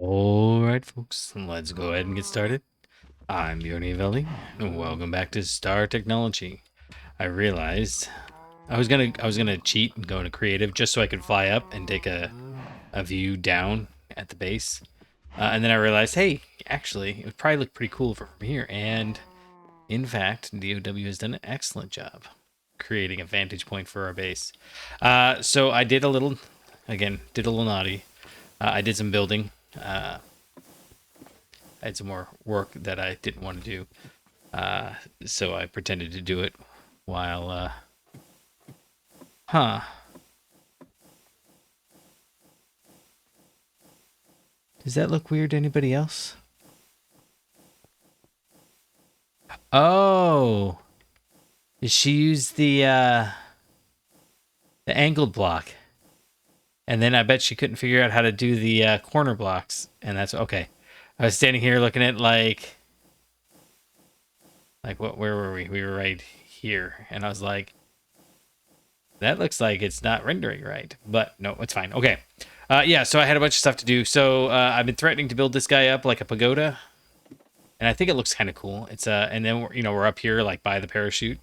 Alright, folks, let's go ahead and get started. I'm Yoni Veli, and welcome back to Star Technology. I realized I was gonna cheat and go into creative just so I could fly up and take a view down at the base. And then I realized, hey, actually, it would probably look pretty cool from here. And in fact, DOW has done an excellent job creating a vantage point for our base. So I did a little naughty. I did some building. I had some more work that I didn't want to do. So I pretended to do it while, huh. Does that look weird to anybody else? Oh, she used the angled block. And then I bet she couldn't figure out how to do the corner blocks. And that's okay. I was standing here looking at like where were we? We were right here. And I was like, that looks like it's not rendering right. But no, it's fine. Okay. Yeah, so I had a bunch of stuff to do. So I've been threatening to build this guy up like a pagoda. And I think it looks kind of cool. It's and then we're up here like by the parachute.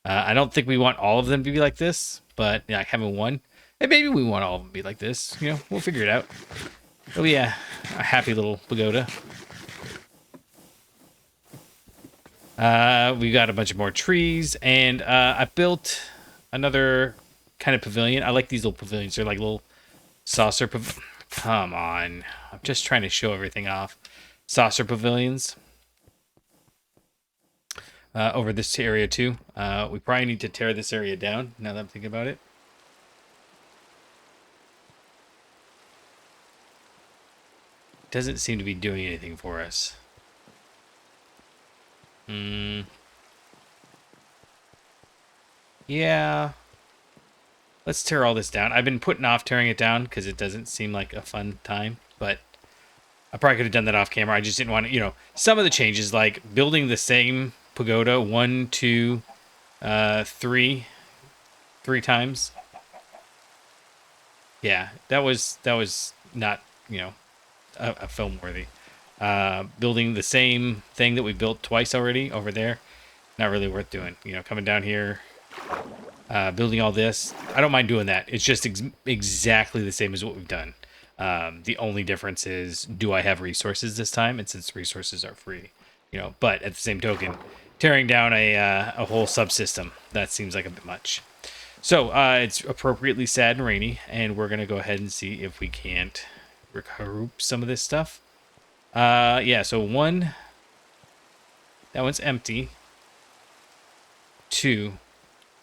I don't think we want all of them to be like this, but yeah, having one. And maybe we want all of them to be like this. We'll figure it out. Oh yeah, a happy little pagoda. We got a bunch of more trees, and I built another kind of pavilion. I like these little pavilions. They're like little saucer Come on. I'm just trying to show everything off. Saucer pavilions. Over this area too. We probably need to tear this area down now that I'm thinking about it. Doesn't seem to be doing anything for us. Yeah. Let's tear all this down. I've been putting off tearing it down because it doesn't seem like a fun time, but I probably could have done that off camera. I just didn't want to, some of the changes, like building the same pagoda 1, 2, 3 times. Yeah, that was not, a film worthy. Building the same thing that we built twice already over there, not really worth doing. Coming down here, building all this. I don't mind doing that. It's just exactly the same as what we've done. The only difference is, do I have resources this time? And since resources are free, but at the same token, tearing down a whole subsystem, that seems like a bit much. So it's appropriately sad and rainy, and we're going to go ahead and see if we can't regroup some of this stuff. Yeah, so that one's empty. 2,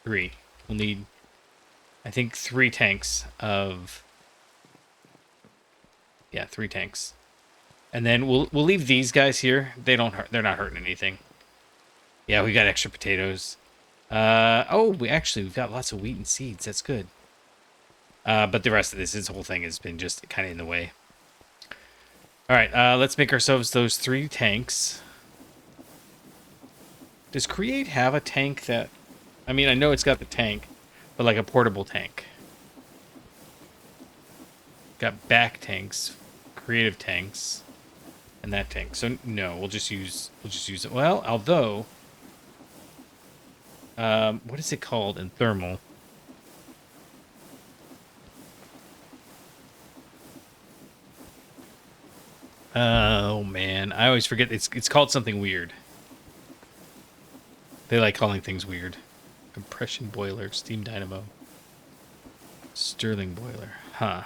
3. We'll need, I think, 3 tanks of... Yeah, 3 tanks. And then we'll leave these guys here. They're not hurting anything. Yeah, we got extra potatoes. We've got lots of wheat and seeds. That's good. But the rest of this whole thing has been just kind of in the way. All right, let's make ourselves those 3 tanks. Does Create have a tank that... I mean, I know it's got the tank, but like a portable tank. Got back tanks, creative tanks, and that tank. So no, we'll just use it. Well, although, what is it called in thermal? Oh man, I always forget. It's called something weird. They like calling things weird. Compression boiler, steam dynamo, Stirling boiler. Huh.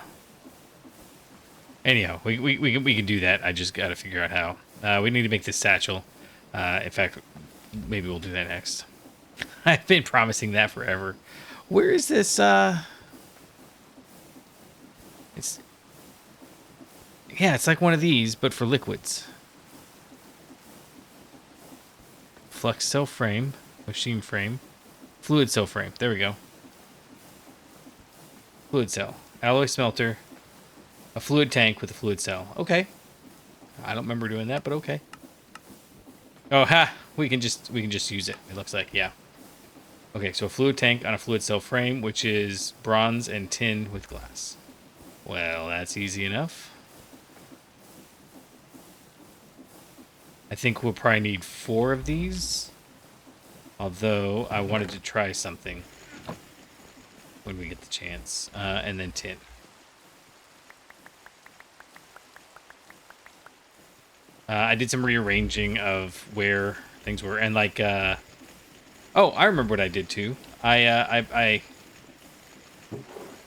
Anyhow, we can do that. I just got to figure out how. We need to make this satchel. In fact, maybe we'll do that next. I've been promising that forever. Where is this? It's like one of these, but for liquids. Flux cell frame, machine frame, fluid cell frame. There we go. Fluid cell, alloy smelter, a fluid tank with a fluid cell. Okay. I don't remember doing that, but okay. Oh ha! We can just use it. It looks like, yeah. Okay, so a fluid tank on a fluid cell frame, which is bronze and tin with glass. Well, that's easy enough. I think we'll probably need 4 of these. Although I wanted to try something when we get the chance. And then tin. I did some rearranging of where things were, and like, oh, I remember what I did too. I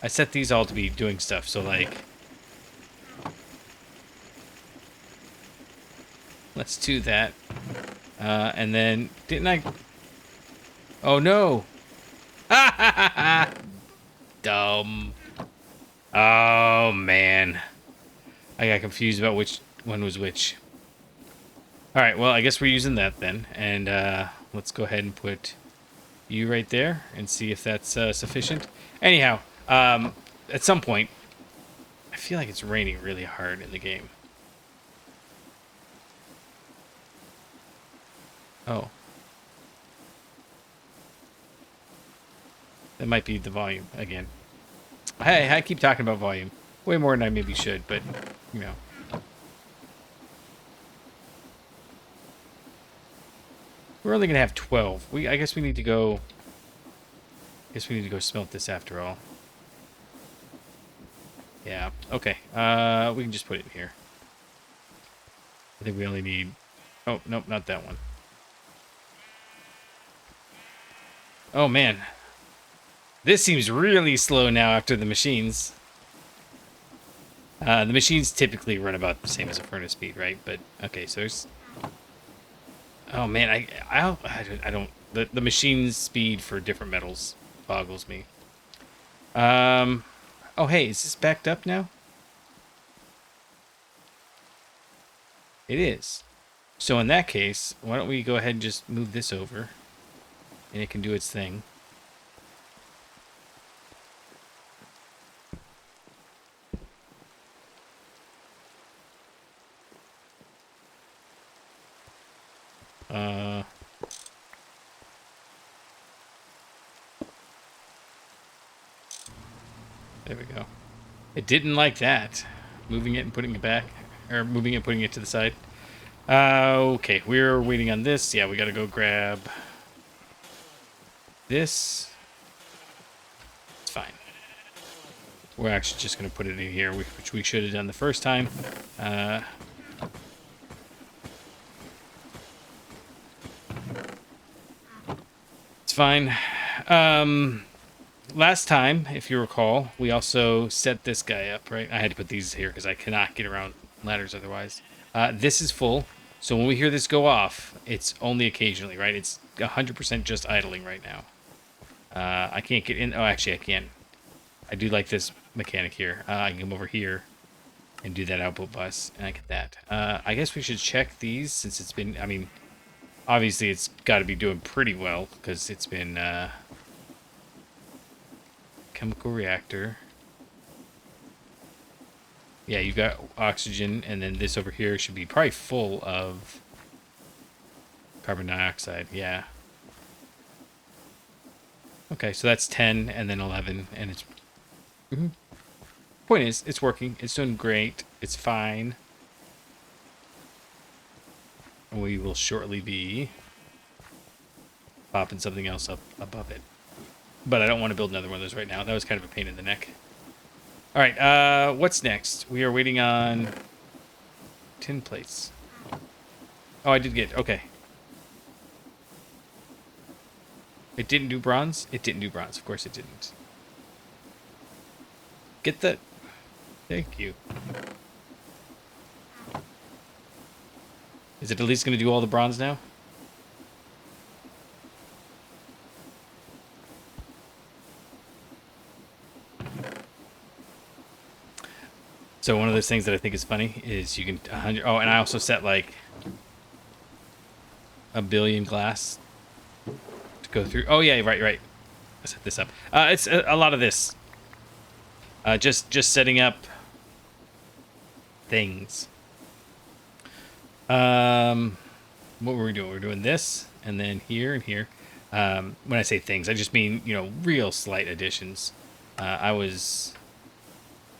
set these all to be doing stuff. So like, let's do that. And then didn't I? Oh no! Dumb. Oh man, I got confused about which one was which. All right, well, I guess we're using that then. And let's go ahead and put you right there and see if that's sufficient. Anyhow, at some point, I feel like it's raining really hard in the game. Oh. That might be the volume again. Hey, I keep talking about volume. Way more than I maybe should, but, you know. We're only going to have 12. I guess we need to go... smelt this after all. Yeah, okay. We can just put it in here. I think we only need... Oh, nope, not that one. Oh, man. This seems really slow now after the machines. The machines typically run about the same as a furnace speed, right? But, okay, so there's... Oh, man, I don't... The machine speed for different metals boggles me. Oh, hey, is this backed up now? It is. So in that case, why don't we go ahead and just move this over, and it can do its thing. There we go. It didn't like that. Moving it and putting it back. Or moving it and putting it to the side. Okay, we're waiting on this. Yeah, we gotta go grab this. It's fine. We're actually just gonna put it in here, which we should have done the first time. It's fine. Last time, if you recall, we also set this guy up, right? I had to put these here because I cannot get around ladders otherwise. This is full, so when we hear this go off, it's only occasionally, right? It's 100% just idling right now. I can't get in. Oh, actually, I can. I do like this mechanic here. I can come over here and do that output bus, and I get that. I guess we should check these since it's been, I mean, obviously it's got to be doing pretty well because it's been... chemical reactor. Yeah, you got oxygen, and then this over here should be probably full of carbon dioxide. Yeah. Okay, so that's 10 and then 11, and it's... Point is, it's working. It's doing great. It's fine. And we will shortly be popping something else up above it. But I don't want to build another one of those right now. That was kind of a pain in the neck. All right, what's next? We are waiting on tin plates. Oh, I did get... Okay. It didn't do bronze? It didn't do bronze. Of course it didn't. Get the... Thank you. Is it at least going to do all the bronze now? So one of those things that I think is funny is you can 100. Oh, and I also set like 1 billion glass to go through. Oh yeah, right. I set this up. It's a lot of this. Just setting up things. What were we doing? We're doing this, and then here and here. When I say things, I just mean, you know, real slight additions. I was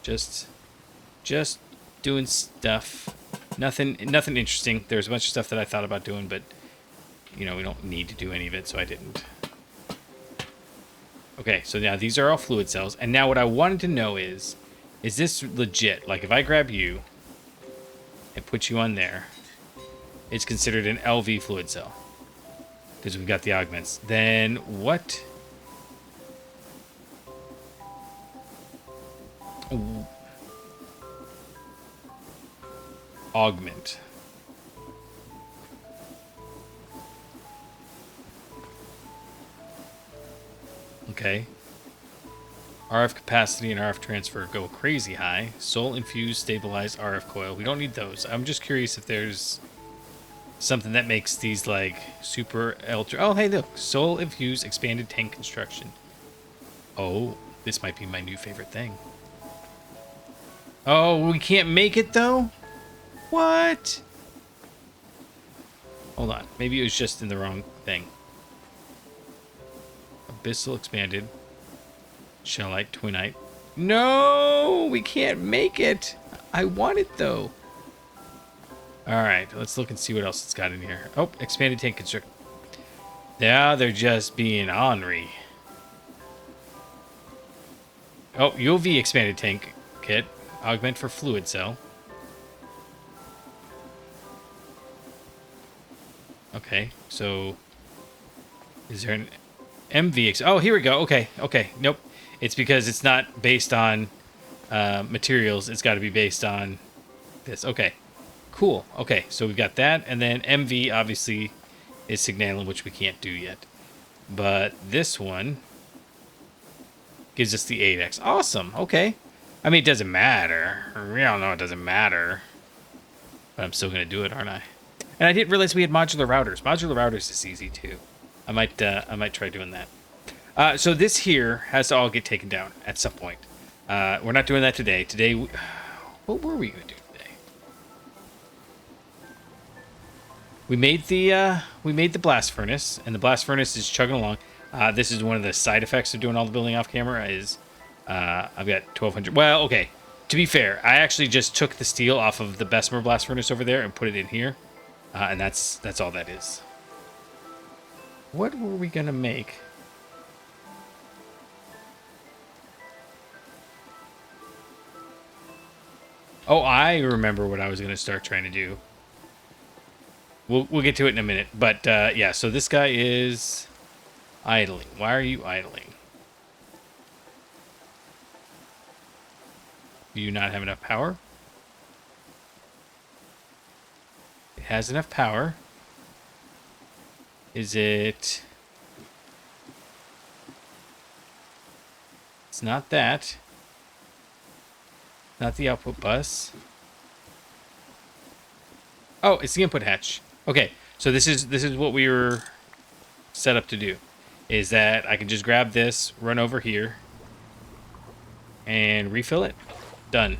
just doing stuff. Nothing interesting. There's a bunch of stuff that I thought about doing, but you know, we don't need to do any of it, so I didn't. Okay, so now these are all fluid cells, and now what I wanted to know is this legit? Like, if I grab you and put you on there, it's considered an LV fluid cell because we've got the augments. Then what? Augment. Okay. RF capacity and RF transfer go crazy high. Soul infused stabilized RF coil. We don't need those. I'm just curious if there's something that makes these like super ultra. Oh, hey, look. Soul infused expanded tank construction. Oh, this might be my new favorite thing. Oh, we can't make it though? What? Hold on. Maybe it was just in the wrong thing. Abyssal expanded. Shellite, twinite. No, we can't make it. I want it though. All right, let's look and see what else it's got in here. Oh, expanded tank construction. Yeah, they're just being ornery. Oh, UV expanded tank kit. Augment for fluid cell. Okay, so is there an MV? Oh, here we go. Okay, okay. Nope. It's because it's not based on materials. It's got to be based on this. Okay, cool. Okay, so we've got that. And then MV obviously is signalum, which we can't do yet. But this one gives us the 8X. Awesome. Okay. I mean, it doesn't matter. We all know it doesn't matter. But I'm still going to do it, aren't I? And I didn't realize we had modular routers. Modular routers is easy, too. I might try doing that. So this here has to all get taken down at some point. We're not doing that today. Today, what were we going to do today? We made the blast furnace, and the blast furnace is chugging along. This is one of the side effects of doing all the building off camera. Is I've got 1200. Well, okay. To be fair, I actually just took the steel off of the Bessemer blast furnace over there and put it in here, and that's all that is. What were we gonna make? Oh, I remember what I was gonna start trying to do. We'll get to it in a minute, but yeah. So this guy is idling. Why are you idling? Do you not have enough power? It has enough power. Is it? It's not that. Not the output bus. Oh, it's the input hatch. Okay, so this is what we were set up to do. Is that I can just grab this, run over here, and refill it. Done.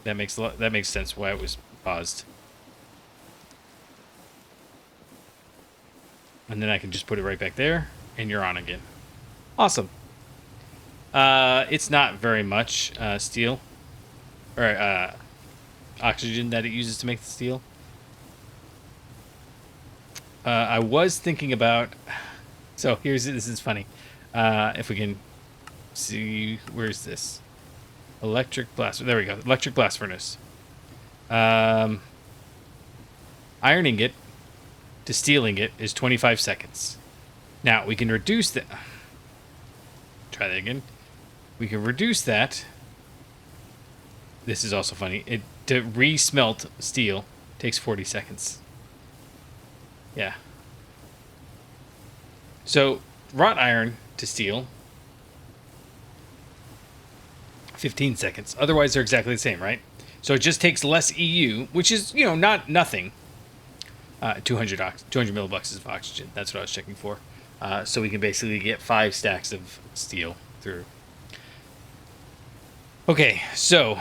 That makes sense why it was paused. And then I can just put it right back there, and you're on again. Awesome. It's not very much steel or oxygen that it uses to make the steel. I was thinking about. So this is funny. If we can see, where's this? Electric blast. There we go. Electric blast furnace. Iron ingot to steel ingot is 25 seconds. Now we can reduce that. Try that again. We can reduce that. This is also funny. To re-smelt steel takes 40 seconds. Yeah. So wrought iron to steel, 15 seconds. Otherwise, they're exactly the same, right? So it just takes less EU, which is, you know, not nothing. 200 millibucks of oxygen. That's what I was checking for. So we can basically get 5 stacks of steel through. Okay, so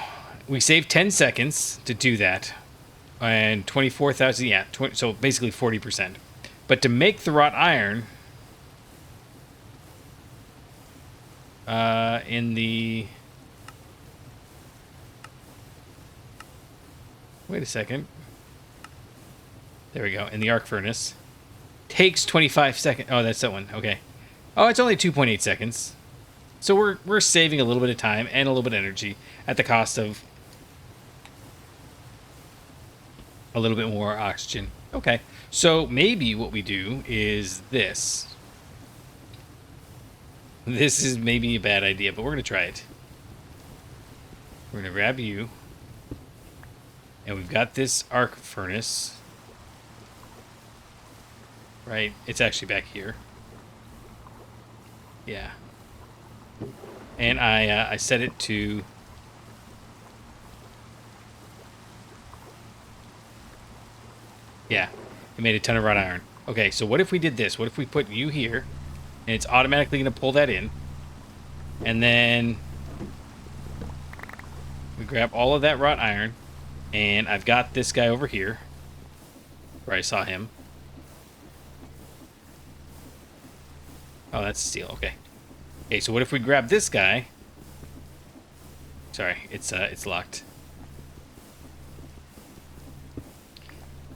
we saved 10 seconds to do that, and 24,000. Yeah, so basically 40%. But to make the wrought iron, in the Wait a second. There we go. In the arc furnace. Takes 25 seconds. Oh, that's that one. Okay. Oh, it's only 2.8 seconds. So we're saving a little bit of time and a little bit of energy at the cost of a little bit more oxygen. Okay. So maybe what we do is this. This is maybe a bad idea, but we're going to try it. We're going to grab you. And we've got this arc furnace. Right? It's actually back here. Yeah. And I set it to... Yeah. It made a ton of wrought iron. Okay, so what if we did this? What if we put you here, and it's automatically going to pull that in. And then we grab all of that wrought iron, and I've got this guy over here, where I saw him. Oh, that's steel. Okay. Okay, so what if we grab this guy? Sorry, it's locked.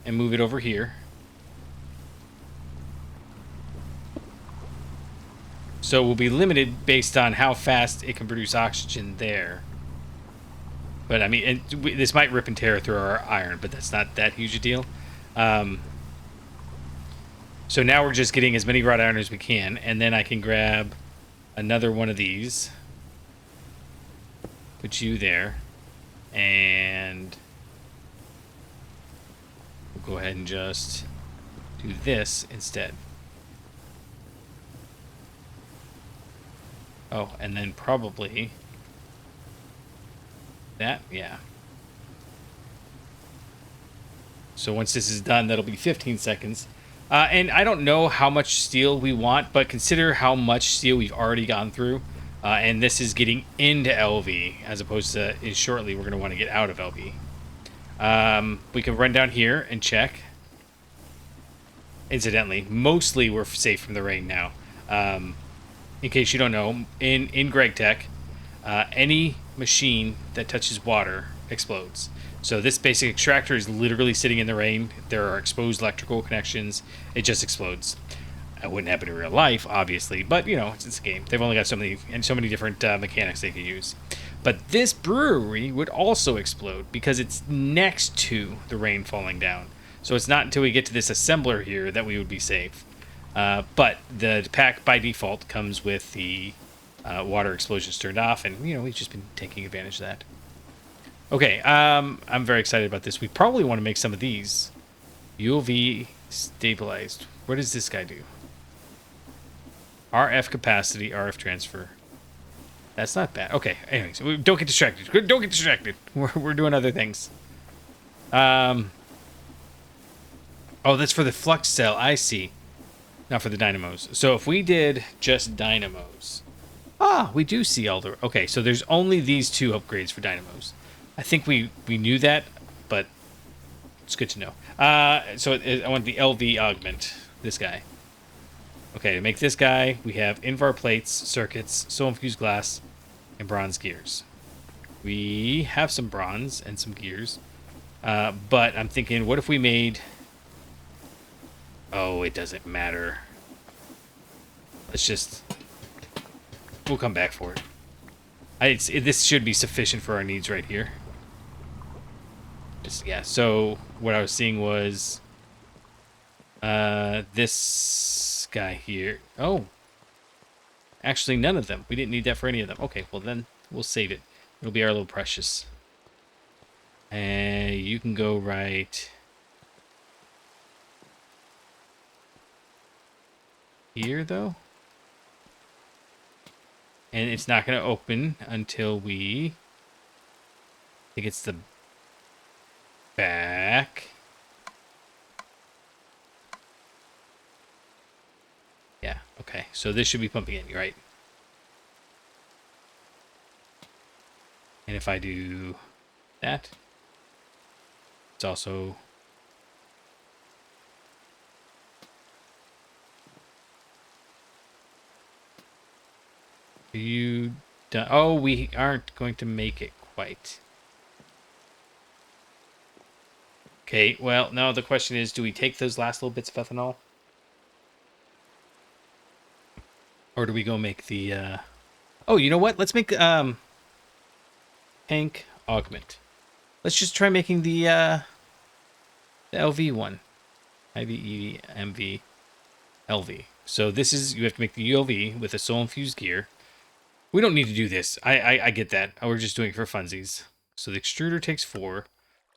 And move it over here. So we'll be limited based on how fast it can produce oxygen there. But I mean, this might rip and tear through our iron, but that's not that huge a deal. So now we're just getting as many wrought iron as we can, and then I can grab another one of these. Put you there, and we'll go ahead and just do this instead. Oh, and then probably that, yeah. So once this is done, that'll be 15 seconds. And I don't know how much steel we want, but consider how much steel we've already gone through. And this is getting into LV, as opposed to shortly we're going to want to get out of LV. We can run down here and check. Incidentally, mostly we're safe from the rain now. In case you don't know, in Gregtech, any machine that touches water explodes. So this basic extractor is literally sitting in the rain. There are exposed electrical connections. It just explodes. It wouldn't happen in real life, obviously, but you know, it's a game. They've only got so many different mechanics they can use. But this brewery would also explode because it's next to the rain falling down. So it's not until we get to this assembler here that we would be safe. But the pack by default comes with the water explosions turned off, and you know, we've just been taking advantage of that. Okay, I'm very excited about this. We probably want to make some of these. UV stabilized. What does this guy do? RF capacity, RF transfer. That's not bad. Okay, anyways, don't get distracted. Don't get distracted. We're doing other things. Oh, that's for the flux cell. I see. Not for the dynamos. So if we did just dynamos. Ah, we do see all the... Okay, so there's only these two upgrades for dynamos. I think we knew that, but it's good to know. So I want the LV augment. This guy. Okay, to make this guy, we have Invar plates, circuits, soul-infused glass, and bronze gears. We have some bronze and some gears. But I'm thinking, what if we made... Oh, it doesn't matter. Let's just... We'll come back for it. This should be sufficient for our needs right here. Yeah, so what I was seeing was... this guy here. Oh. Actually, none of them. We didn't need that for any of them. Okay, well then, we'll save it. It'll be our little precious. And you can go right... here, though. And it's not going to open until we... I think it's the back. Yeah, okay. So this should be pumping in, right? And if I do that, it's also... You done? Oh, we aren't going to make it quite. Okay, well, now the question is, do we take those last little bits of ethanol? Or do we go make the, Oh, you know what? Let's make, tank augment. Let's just try making the LV one. IVE, MV, LV. So this is, you have to make the ULV with a soul-infused gear. We don't need to do this. I get that. We're just doing it for funsies. So the extruder takes 4.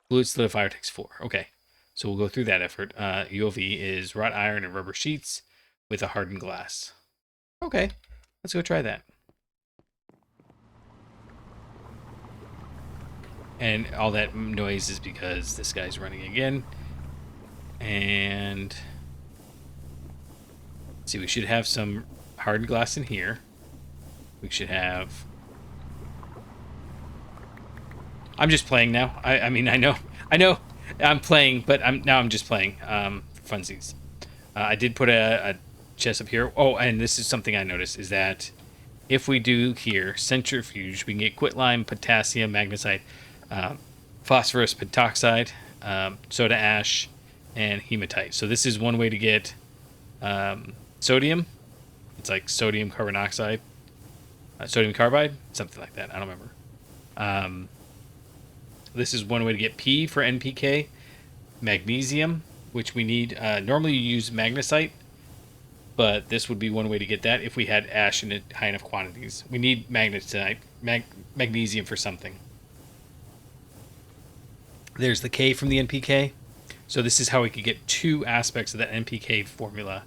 Fluid solidifier takes 4. Okay. So we'll go through that effort. ULV is wrought iron and rubber sheets with a hardened glass. Okay. Let's go try that. And all that noise is because this guy's running again. And let's see, we should have some hardened glass in here. We should have... I'm just playing now. I mean, I know I'm playing, but I'm just playing funsies. I did put a chest up here. Oh, and this is something I noticed, is that if we do here centrifuge, we can get quicklime, potassium, magnesite, phosphorus pentoxide, soda ash, and hematite. So this is one way to get sodium. It's like sodium carbonoxide, sodium carbide, something like that. I don't remember. This is one way to get P for NPK, magnesium, which we need. Normally you use magnesite, but this would be one way to get that if we had ash in high enough quantities. We need magnesium for something. There's the K from the NPK. So this is how we could get 2 aspects of that NPK formula,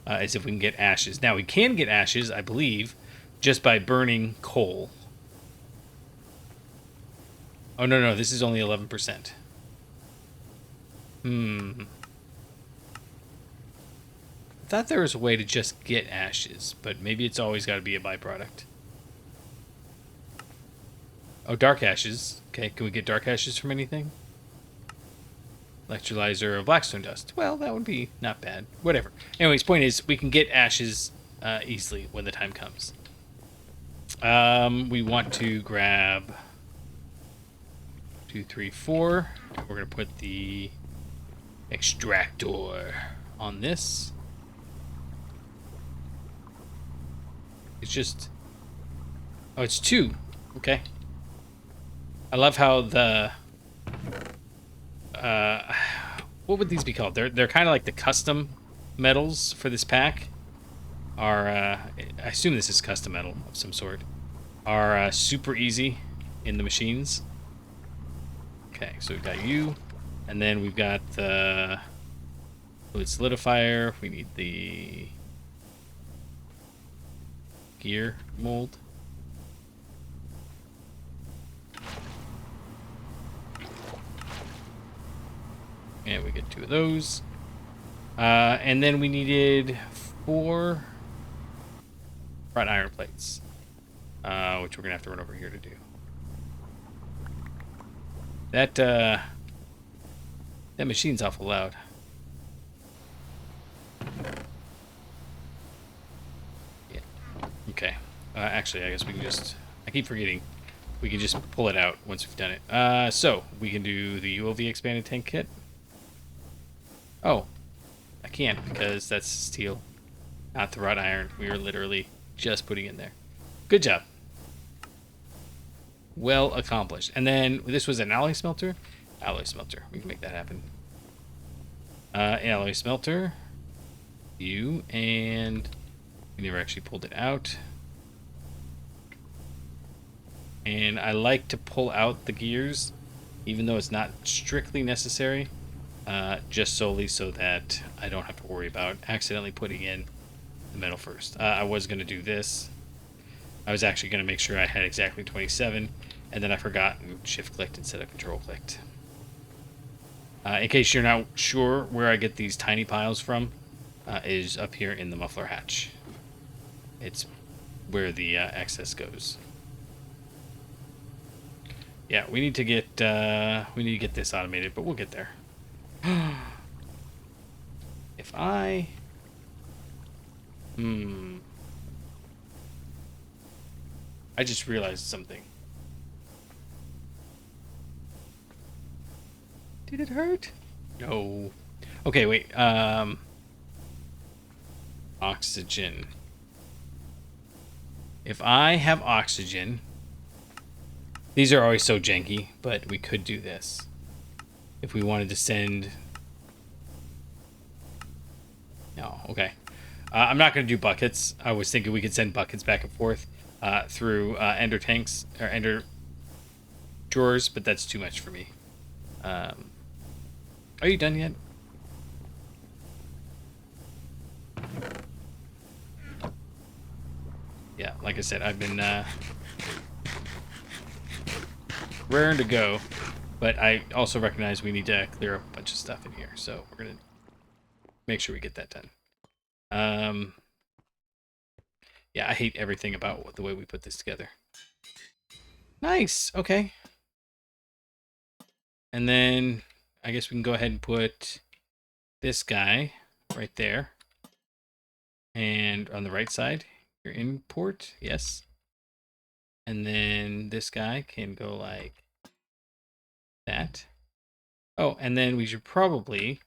as if we can get ashes. Now we can get ashes, I believe, just by burning coal. Oh, no, this is only 11%. I thought there was a way to just get ashes, but maybe it's always got to be a byproduct. Oh, dark ashes. Okay, can we get dark ashes from anything? Electrolyzer of blackstone dust. Well, that would be not bad. Whatever. Anyways, point is, we can get ashes easily when the time comes. We want to grab 2, 3, 4. We're going to put the extractor on this. It's just... Oh, it's 2. Okay. I love how the... what would these be called? They're kind of like the custom metals for this pack. Are I assume this is custom metal of some sort. Are super easy in the machines. Okay, so we've got you, and then we've got the fluid solidifier. We need the gear mold. And we get 2 of those. And then we needed 4 wrought iron plates, which we're going to have to run over here to do. That machine's awful loud. Yeah. Okay. Actually, I guess we can just... I keep forgetting. We can just pull it out once we've done it. So, we can do the ULV expanded tank kit. Oh. I can't because that's steel, not the wrought iron. We were literally just putting in there. Good job. Well accomplished. And then this was an alloy smelter. Alloy smelter. We can make that happen. Alloy smelter. You, and we never actually pulled it out. And I like to pull out the gears, even though it's not strictly necessary, just solely so that I don't have to worry about accidentally putting in the metal first. I was going to do this. I was actually going to make sure I had exactly 27, and then I forgot and shift clicked instead of control clicked. In case you're not sure where I get these tiny piles from, is up here in the muffler hatch. It's where the excess goes. Yeah, we need to get this automated, but we'll get there. If I I just realized something. Did it hurt? No. Okay, wait. Oxygen. If I have oxygen, these are always so janky, but we could do this. If we wanted to send... No, okay. I'm not going to do buckets. I was thinking we could send buckets back and forth through ender tanks, or ender drawers, but that's too much for me. Are you done yet? Yeah, like I said, I've been raring to go, but I also recognize we need to clear up a bunch of stuff in here, so we're gonna make sure we get that done. Yeah, I hate everything about the way we put this together. Nice, okay. And then I guess we can go ahead and put this guy right there. And on the right side, your import, yes. And then this guy can go like that. Oh, and then we should probably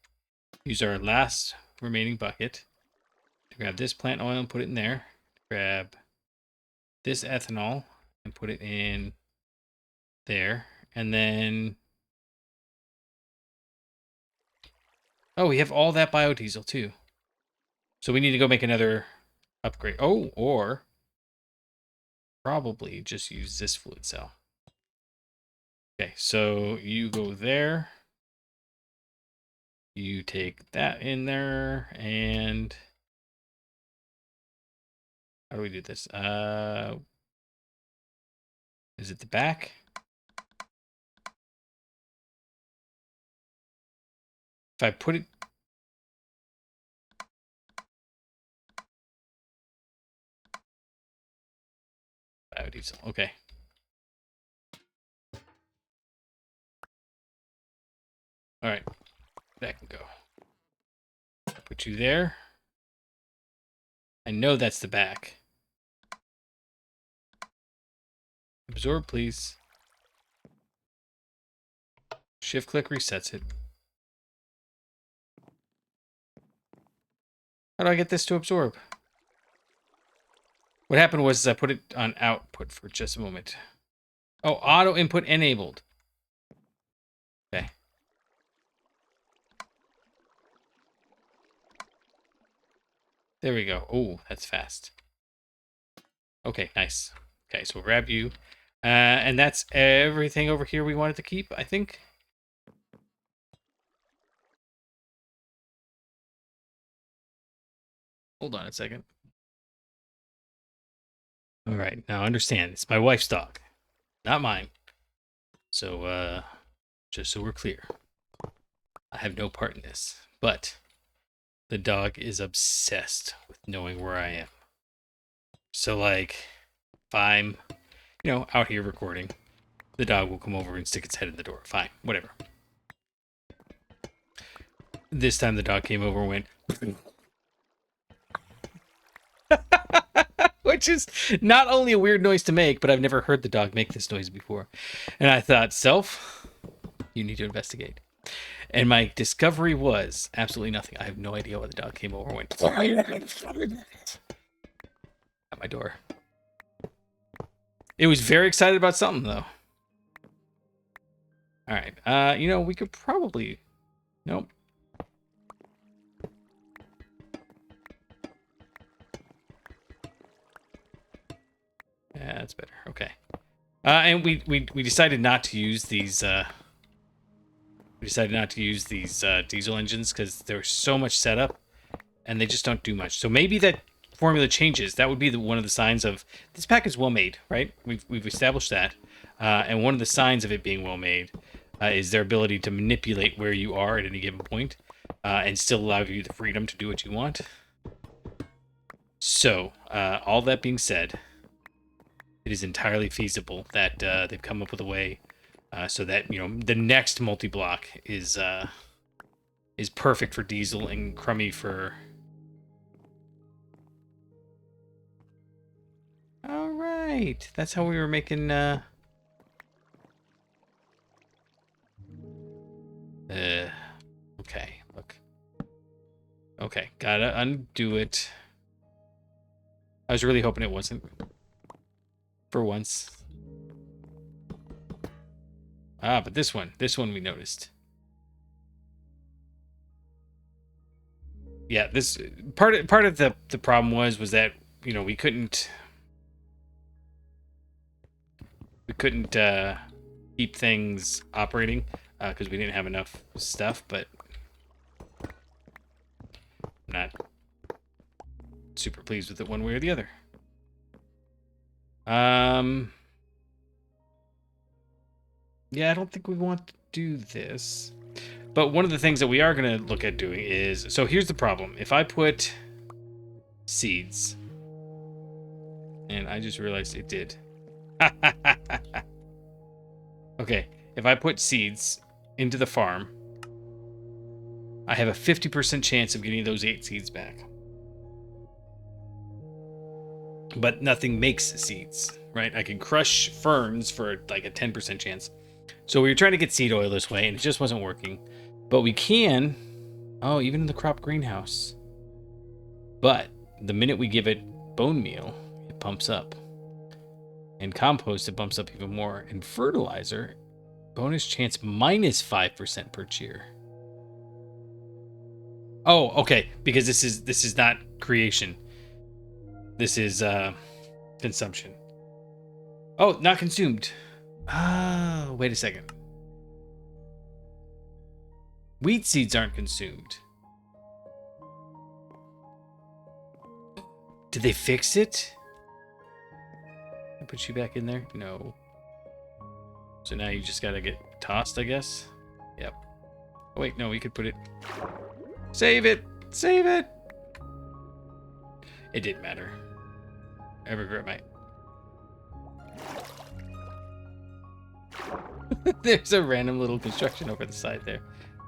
use our last remaining bucket to grab this plant oil and put it in there. Grab this ethanol and put it in there. And then... Oh, we have all that biodiesel too. So we need to go make another upgrade. Oh, or probably just use this fluid cell. Okay, so you go there. You take that in there, and how do we do this? Is it the back? If I put it... Biodiesel, okay. All right, that can go. Put you there. I know that's the back. Absorb, please. Shift click resets it. How do I get this to absorb? What happened was I put it on output for just a moment. Oh, auto input enabled. Okay. There we go. Oh, that's fast. Okay, nice. Okay, so we'll grab you. And that's everything over here we wanted to keep, I think. Hold on a second. All right, now understand, it's my wife's dog, not mine. So, just so we're clear, I have no part in this, but the dog is obsessed with knowing where I am. So, like, if I'm, out here recording, the dog will come over and stick its head in the door. Fine, whatever. This time the dog came over and went... Which is not only a weird noise to make, but I've never heard the dog make this noise before. And I thought, self, you need to investigate. And my discovery was absolutely nothing. I have no idea why the dog came over and went at my door. It was very excited about something, though. All right. We could probably... Nope. Yeah, that's better. Okay. And we decided not to use these... We decided not to use these diesel engines because there's so much setup and they just don't do much. So maybe that formula changes. That would be one of the signs of this pack is well made, right? We've established that. And one of the signs of it being well made is their ability to manipulate where you are at any given point and still allow you the freedom to do what you want. So, all that being said, it is entirely feasible that they've come up with a way so that the next multi-block is perfect for diesel and crummy for... All right, that's how we were making Okay, look. Okay, gotta undo it. I was really hoping it wasn't. For once. Ah, but this one we noticed. Yeah, this part of the problem was that, you know, we couldn't keep things operating because we didn't have enough stuff, but I'm not super pleased with it one way or the other. Yeah, I don't think we want to do this. But one of the things that we are going to look at doing is, so here's the problem. If I put seeds, and I just realized it did. Okay, if I put seeds into the farm, I have a 50% chance of getting those 8 seeds back. But nothing makes seeds, right? I can crush ferns for like a 10% chance. So we were trying to get seed oil this way, and it just wasn't working. But we can, oh, even in the crop greenhouse. But the minute we give it bone meal, it pumps up. And compost, it bumps up even more. And fertilizer, bonus chance minus 5% per cheer. Oh, okay, because this is not creation. This is consumption. Oh, not consumed. Oh, wait a second. Wheat seeds aren't consumed. Did they fix it? I put you back in there? No. So now you just gotta get tossed, I guess? Yep. Oh, wait, no, we could put it... Save it! Save it! It didn't matter. I regret my... There's a random little construction over the side there.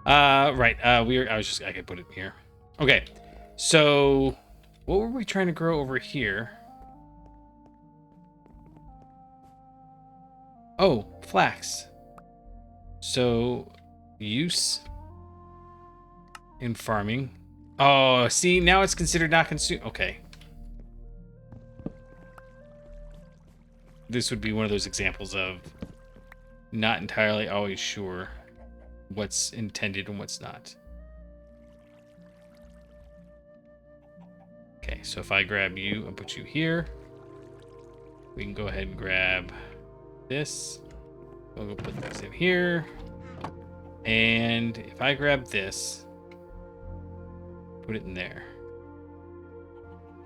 Right. I could put it here. Okay. So, what were we trying to grow over here? Oh, flax. So, use in farming. Oh, see, now it's considered not consumed. Okay. This would be one of those examples of not entirely always sure what's intended and what's not. Okay, so if I grab you and put you here, we can go ahead and grab this. We'll go put this in here. And if I grab this, put it in there.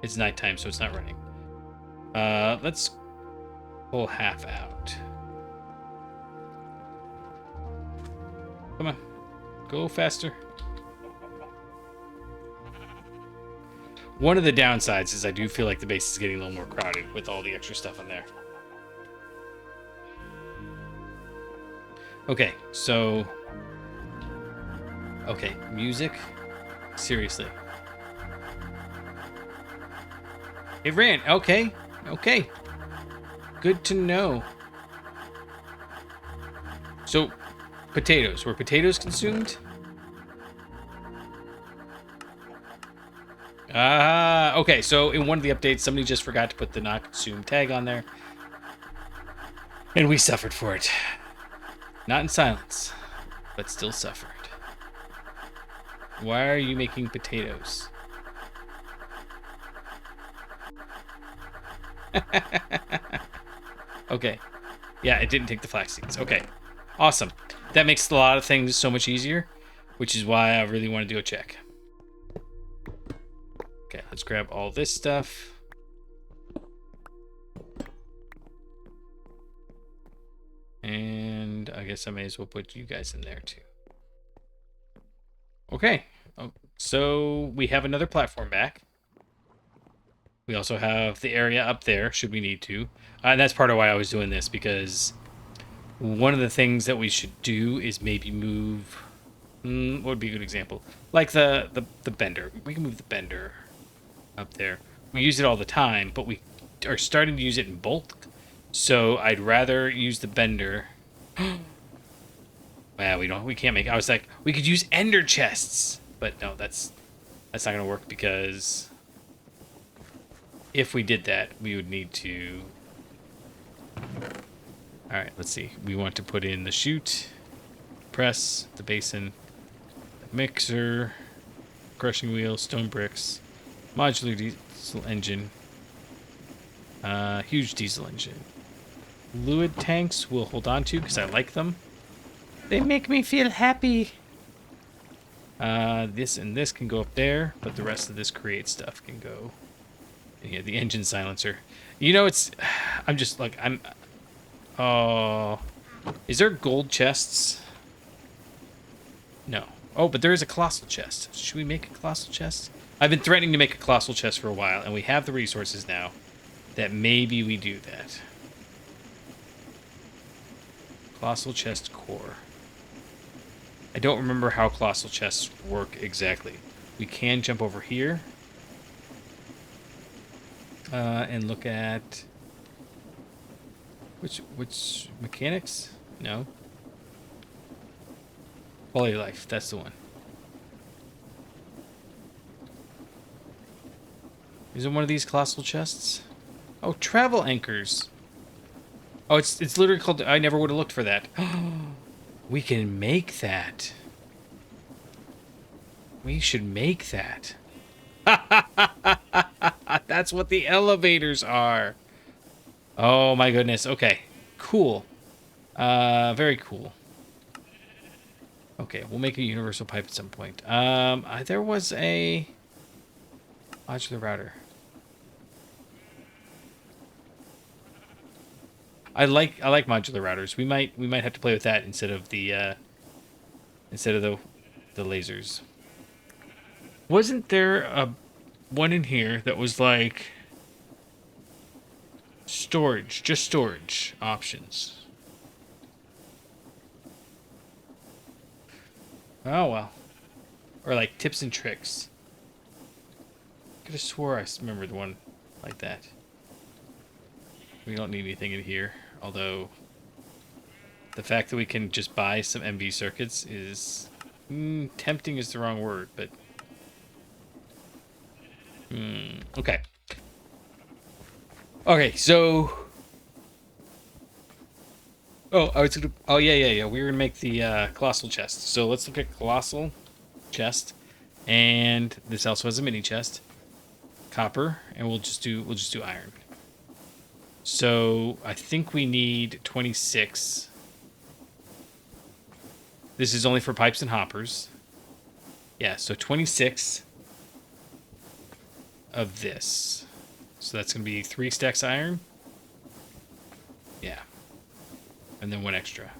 It's nighttime, so it's not running. Let's pull half out. Come on, go faster. One of the downsides is I do feel like the base is getting a little more crowded with all the extra stuff in there. Okay, so... Okay, music? Seriously. It ran, okay, okay. Good to know. So, potatoes. Were potatoes consumed? Okay, so in one of the updates, somebody just forgot to put the not consumed tag on there. And we suffered for it. Not in silence, but still suffered. Why are you making potatoes? Okay. Yeah, it didn't take the flax seeds. Okay. Awesome. That makes a lot of things so much easier, which is why I really want to do a check. Okay, let's grab all this stuff. And I guess I may as well put you guys in there too. Okay. Oh, so we have another platform back. We also have the area up there, should we need to. And that's part of why I was doing this, because one of the things that we should do is maybe move... what would be a good example? Like the bender. We can move the bender up there. We use it all the time, but we are starting to use it in bulk. So I'd rather use the bender. Well, we can't make. I was like, we could use ender chests, but no, that's not gonna work because if we did that, we would need to. All right, let's see. We want to put in the chute, press, the basin, the mixer, crushing wheel, stone bricks, modular diesel engine, huge diesel engine. Fluid tanks we'll hold on to because I like them. They make me feel happy. This and this can go up there, but the rest of this create stuff can go. Yeah, the engine silencer. You know, it's. I'm just like I'm. Oh, is there gold chests? No. Oh, but there is a colossal chest. Should we make a colossal chest? I've been threatening to make a colossal chest for a while, and we have the resources now that maybe we do that. Colossal chest core. I don't remember how colossal chests work exactly. We can jump over here and look at which mechanics? No. Quality of life. That's the one. Is it one of these colossal chests? Oh, travel anchors. Oh, it's literally called. I never would have looked for that. We can make that. We should make that. That's what the elevators are. Oh my goodness. Okay. Cool. Very cool. Okay, we'll make a universal pipe at some point. There was a modular router. I like modular routers. We might have to play with that instead of the lasers. Wasn't there a one in here that was like storage, just storage options? Oh well. Or like tips and tricks. Could have swore I remembered one like that. We don't need anything in here, although the fact that we can just buy some MV circuits is tempting is the wrong word, but okay. Okay, so yeah. We were gonna make the colossal chest. So let's look at colossal chest, and this also has a mini chest, copper, and we'll just do iron. So I think we need 26. This is only for pipes and hoppers. Yeah, so 26 of this. So that's going to be 3 stacks iron. Yeah. And then 1 extra.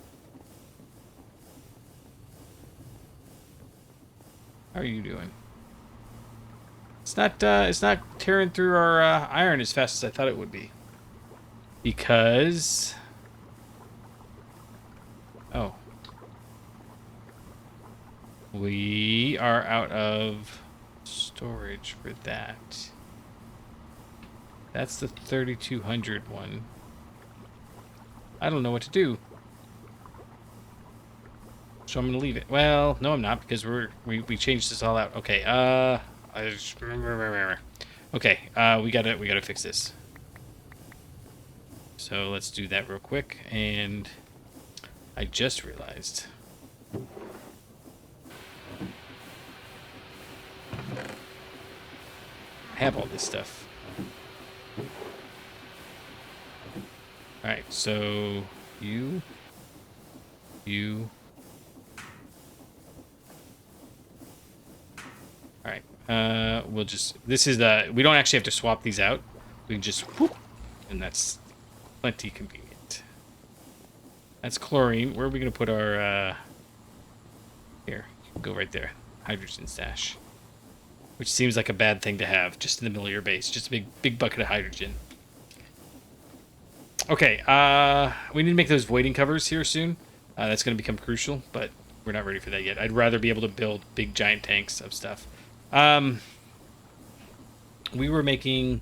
How are you doing? It's not tearing through our iron as fast as I thought it would be. Because we are out of storage for that. That's the 3200 one. I don't know what to do. So I'm gonna leave it. Well, no, I'm not, because we changed this all out. Okay, okay, we gotta fix this. So let's do that real quick. And I just realized I have all this stuff. Alright, so you. Alright, we'll just, this is the, we don't actually have to swap these out. We can just, whoop, and that's plenty convenient. That's chlorine. Where are we going to put our, here, go right there. Hydrogen stash. Which seems like a bad thing to have, just in the middle of your base. Just a big bucket of hydrogen. Okay, we need to make those voiding covers here soon. That's going to become crucial, but we're not ready for that yet. I'd rather be able to build big giant tanks of stuff. We were making...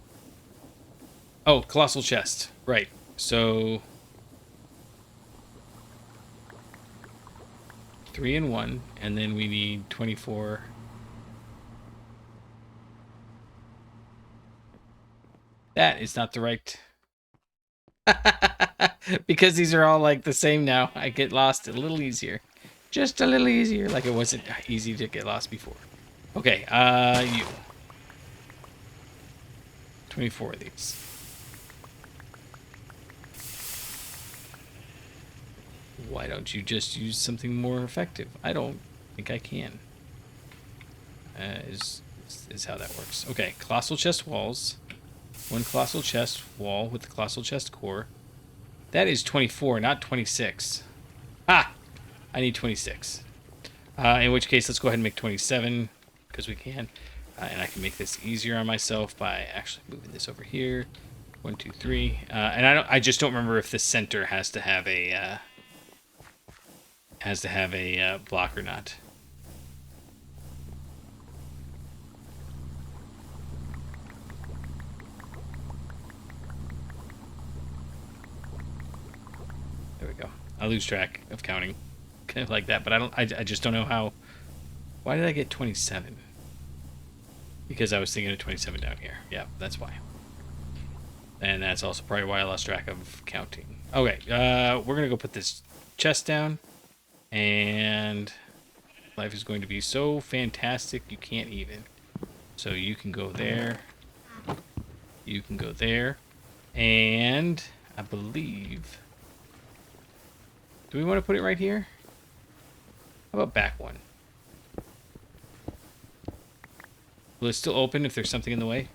Oh, colossal chest. Right. So... 3 and 1, and then we need 24. That is not the right... Because these are all like the same now, I get lost a little easier. Just a little easier, like it wasn't easy to get lost before. Okay, you. 24 of these. Why don't you just use something more effective? I don't think I can. Is how that works. Okay, colossal chest walls. One colossal chest wall with the colossal chest core. That is 24, not 26. Ah! I need 26. In which case, let's go ahead and make 27, because we can. And I can make this easier on myself by actually moving this over here. 1, 2, 3. And I just don't remember if the center has to have a block or not. There we go. I lose track of counting, kind of like that. But I just don't know how. Why did I get 27? Because I was thinking of 27 down here. Yeah, that's why. And that's also probably why I lost track of counting. Okay, we're gonna go put this chest down, and life is going to be so fantastic you can't even. So you can go there. You can go there, and I believe. Do we want to put it right here? How about back one? Will it still open if there's something in the way?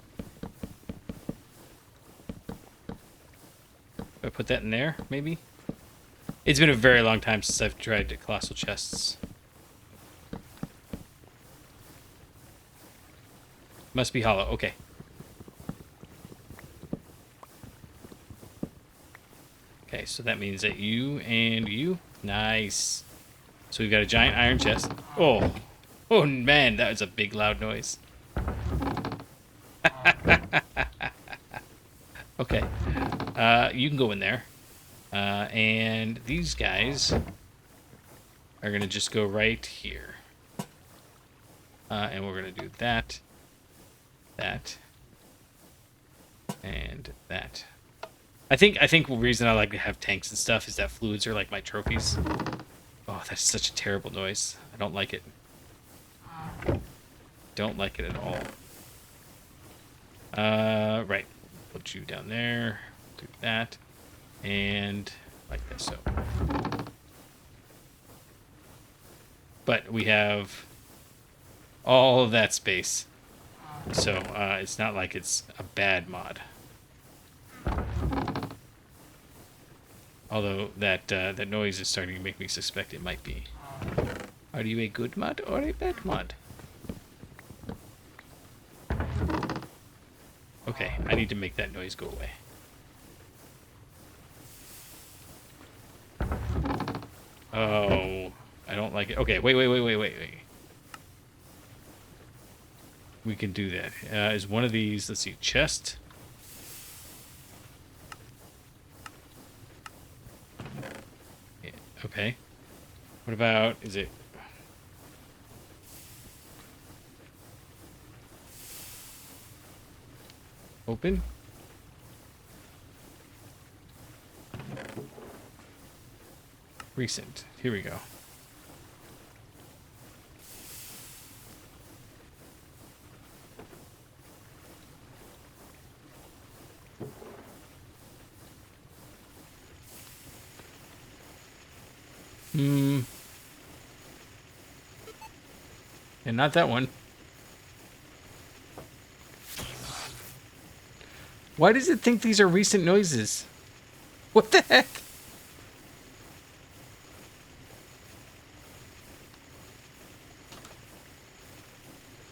I put that in there, maybe? It's been a very long time since I've tried colossal chests. Must be hollow. Okay. Okay, so that means that you and you. Nice. So we've got a giant iron chest. Oh. Oh, man, that was a big, loud noise. Okay. You can go in there. And these guys are going to just go right here. And we're going to do that, that, and that. I think the reason I like to have tanks and stuff is that fluids are like my trophies. Oh, that's such a terrible noise. I don't like it. Don't like it at all. Right. Put you down there. Do that. And like this. So. But we have all of that space. So it's not like it's a bad mod. Although that that noise is starting to make me suspect it might be. Are you a good mod or a bad mod? Okay, I need to make that noise go away. Oh, I don't like it. Okay, wait. We can do that. Is one of these, let's see, chest. Yeah, okay. What about, is it? Open? Recent. Here we go. And not that one. Why does it think these are recent noises? What the heck?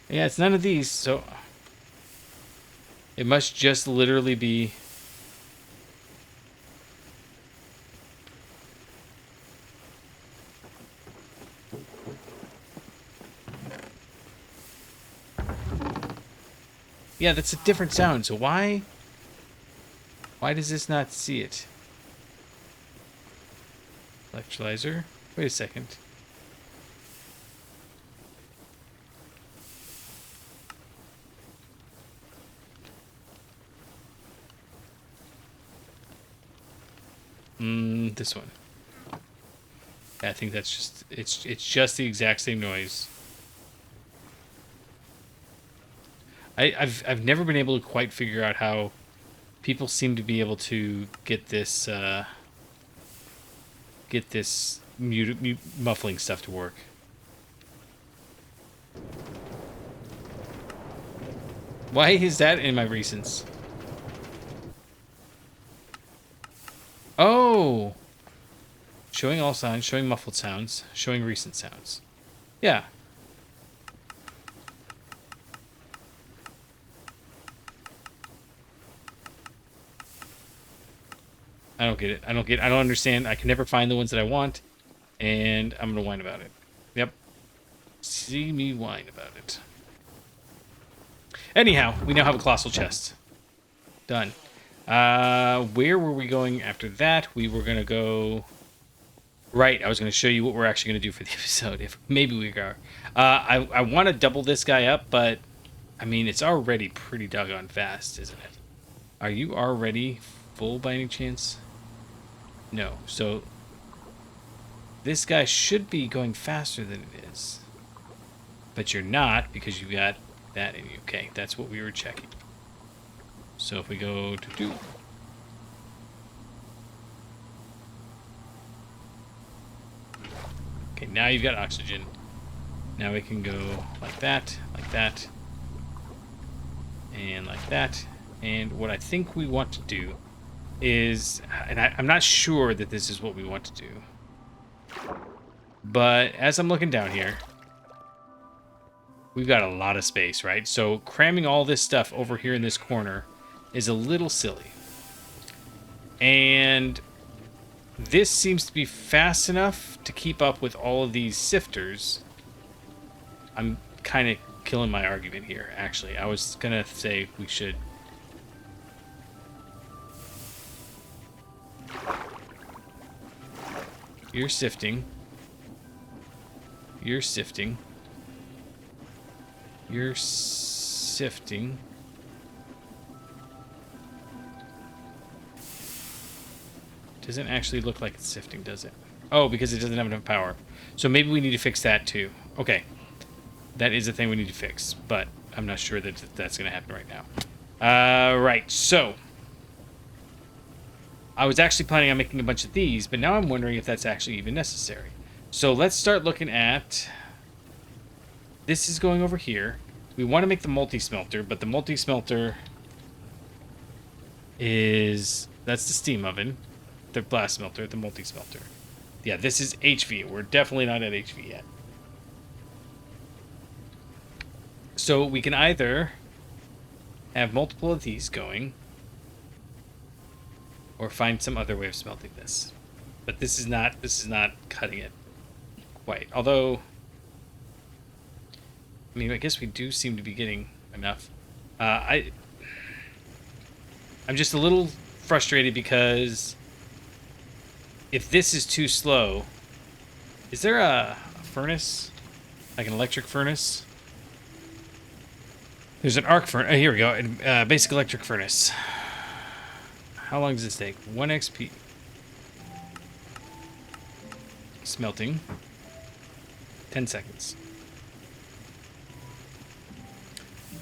Yeah, it's none of these, so it must just literally be. Yeah, that's a different sound, so why does this not see it? Electrolyzer? Wait a second. This one. I think that's just it's just the exact same noise. I've never been able to quite figure out how people seem to be able to get this muffling stuff to work. Why is that in my recents? Oh! Showing all sounds, showing muffled sounds, showing recent sounds. Yeah. I don't get it. I don't understand. I can never find the ones that I want, and I'm gonna whine about it. Yep. See me whine about it. Anyhow, we now have a colossal chest. Done. Where were we going after that? We were gonna go... Right, I was gonna show you what we're actually gonna do for the episode. If maybe we are. I want to double this guy up, but I mean, it's already pretty doggone fast, isn't it? Are you already full by any chance? No. So this guy should be going faster than it is, but you're not because you got that in you. Okay, that's what we were checking. So if we go to do. Okay, now you've got oxygen. Now we can go like that, and like that. And what I think we want to do is, and I'm not sure that this is what we want to do, but as I'm looking down here, we've got a lot of space, right? So cramming all this stuff over here in this corner is a little silly. And this seems to be fast enough to keep up with all of these sifters. I'm kind of killing my argument here, actually. I was going to say we should... You're sifting. You're sifting. You're sifting. Doesn't actually look like it's sifting, does it? Oh, because it doesn't have enough power. So maybe we need to fix that too. Okay. That is a thing we need to fix, but I'm not sure that that's going to happen right now. Right, so I was actually planning on making a bunch of these, but now I'm wondering if that's actually even necessary. So let's start looking at... This is going over here. We want to make the multi-smelter, but the multi-smelter is... That's the steam oven. The blast smelter, the multi-smelter. Yeah, this is HV. We're definitely not at HV yet. So we can either have multiple of these going, or find some other way of smelting this. But this is not cutting it quite. Although, I mean, I guess we do seem to be getting enough. I'm just a little frustrated because if this is too slow, is there a furnace? Like an electric furnace? There's an arc furnace. Oh, here we go. Basic electric furnace. How long does this take? 1 XP. Smelting. 10 seconds.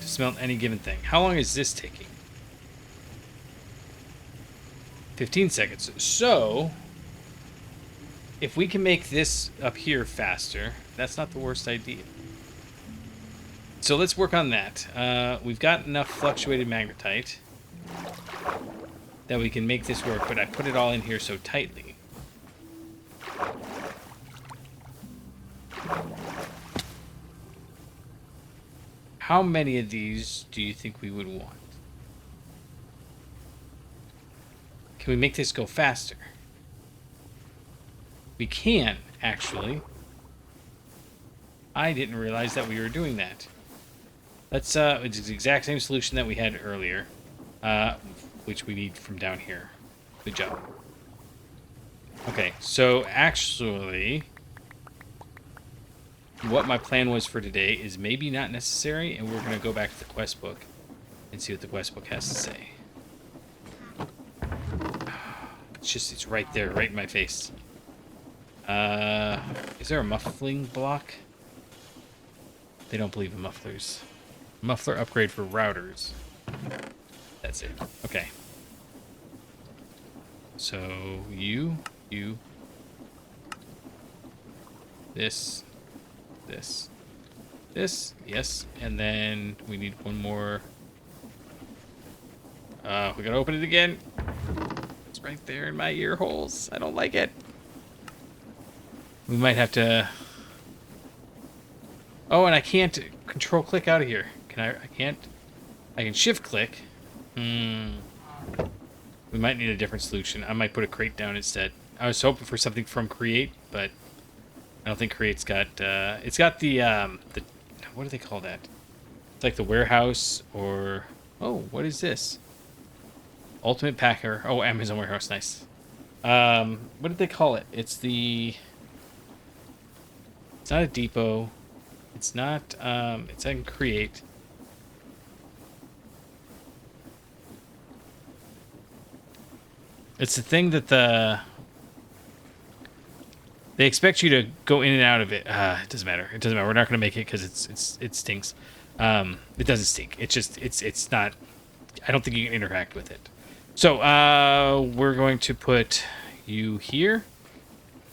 To smelt any given thing. How long is this taking? 15 seconds. So, if we can make this up here faster, that's not the worst idea. So let's work on that. We've got enough fluctuated magnetite that we can make this work, but I put it all in here so tightly. How many of these do you think we would want? Can we make this go faster? We can, actually. I didn't realize that we were doing that. Let's, it's the exact same solution that we had earlier, which we need from down here. Good job. Okay, so actually, what my plan was for today is maybe not necessary, and we're going to go back to the quest book and see what the quest book has to say. it's right there, right in my face. Is there a muffling block? They don't believe in mufflers. Muffler upgrade for routers. That's it. Okay. So you, this, yes, and then we need one more. We gotta open it again. It's right there in my ear holes. I don't like it. We might have to. Oh, and I can't control click out of here. Can I? I can't. I can shift click. We might need a different solution. I might put a crate down instead. I was hoping for something from create, but I don't think create's got. It's got the what do they call that? It's like the warehouse or what is this? Ultimate Packer. Oh, Amazon Warehouse. Nice. What did they call it? It's the. It's not a depot. It's not. It's in create. It's the thing that they expect you to go in and out of it. It doesn't matter. It doesn't matter. We're not going to make it because it stinks. It doesn't stink. It's just it's not. I don't think you can interact with it. So we're going to put you here,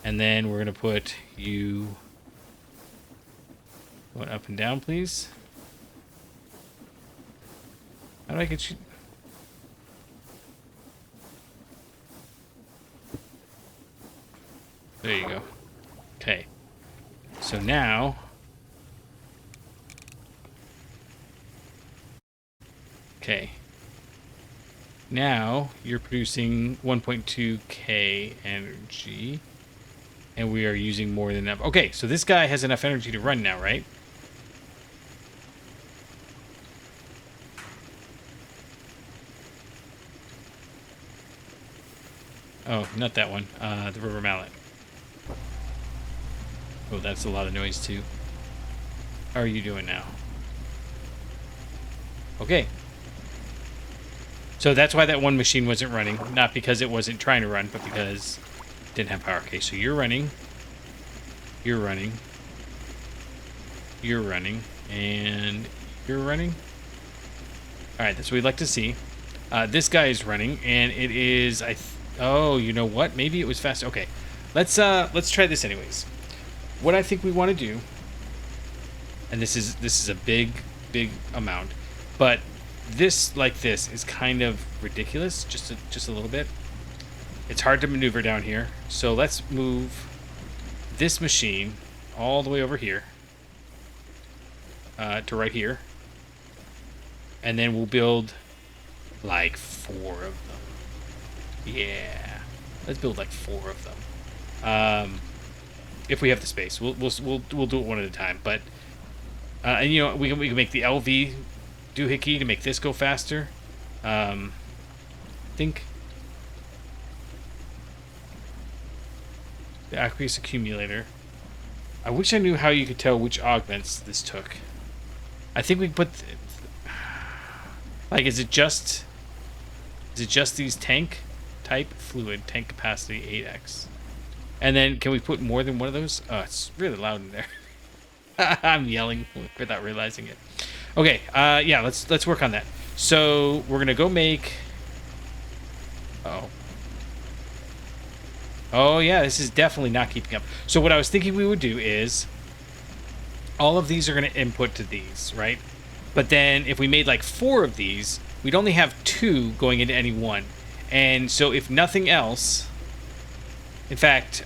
and then we're going to put you going up and down, please. How do I get you? There you go. Okay. So now. Okay. Now you're producing 1.2k energy. And we are using more than enough. Okay, so this guy has enough energy to run now, right? Oh, not that one. The rubber mallet. Oh, that's a lot of noise too. How are you doing now? Okay. So that's why that one machine wasn't running. Not because it wasn't trying to run, but because it didn't have power. Okay, so you're running. You're running. You're running. And you're running. Alright, that's what we'd like to see. This guy is running, and it is... Oh, you know what? Maybe it was faster. Okay. Let's try this anyways. What I think we want to do, and this is a big amount, but this like this is kind of ridiculous, just a little bit. It's hard to maneuver down here, so let's move this machine all the way over here to right here, and then we'll build like 4 of them. Yeah, let's build like 4 of them. If we have the space, we'll do it one at a time. But and you know we can make the LV doohickey to make this go faster. Think the aqueous accumulator. I wish I knew how you could tell which augments this took. I think we put like is it just these tank type fluid tank capacity 8x. And then, can we put more than one of those? Oh, it's really loud in there. I'm yelling without realizing it. Okay, yeah, let's work on that. So we're gonna go make. Oh yeah, this is definitely not keeping up. So what I was thinking we would do is, all of these are gonna input to these, right? But then if we made like 4 of these, we'd only have 2 going into any one. And so if nothing else. In fact,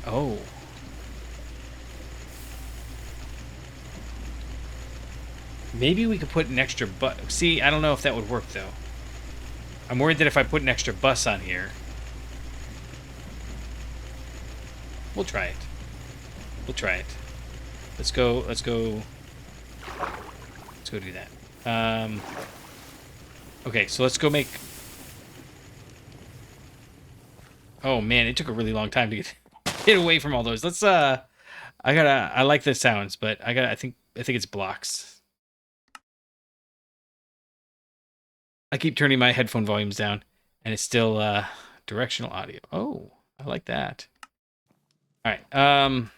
maybe we could put an extra bus. See, I don't know if that would work, though. I'm worried that if I put an extra bus on here... We'll try it. We'll try it. Let's go do that. Okay, so let's go make... Oh man, it took a really long time to get away from all those. Let's I like the sounds, but I think it's blocks. I keep turning my headphone volumes down and it's still directional audio. Oh, I like that. All right.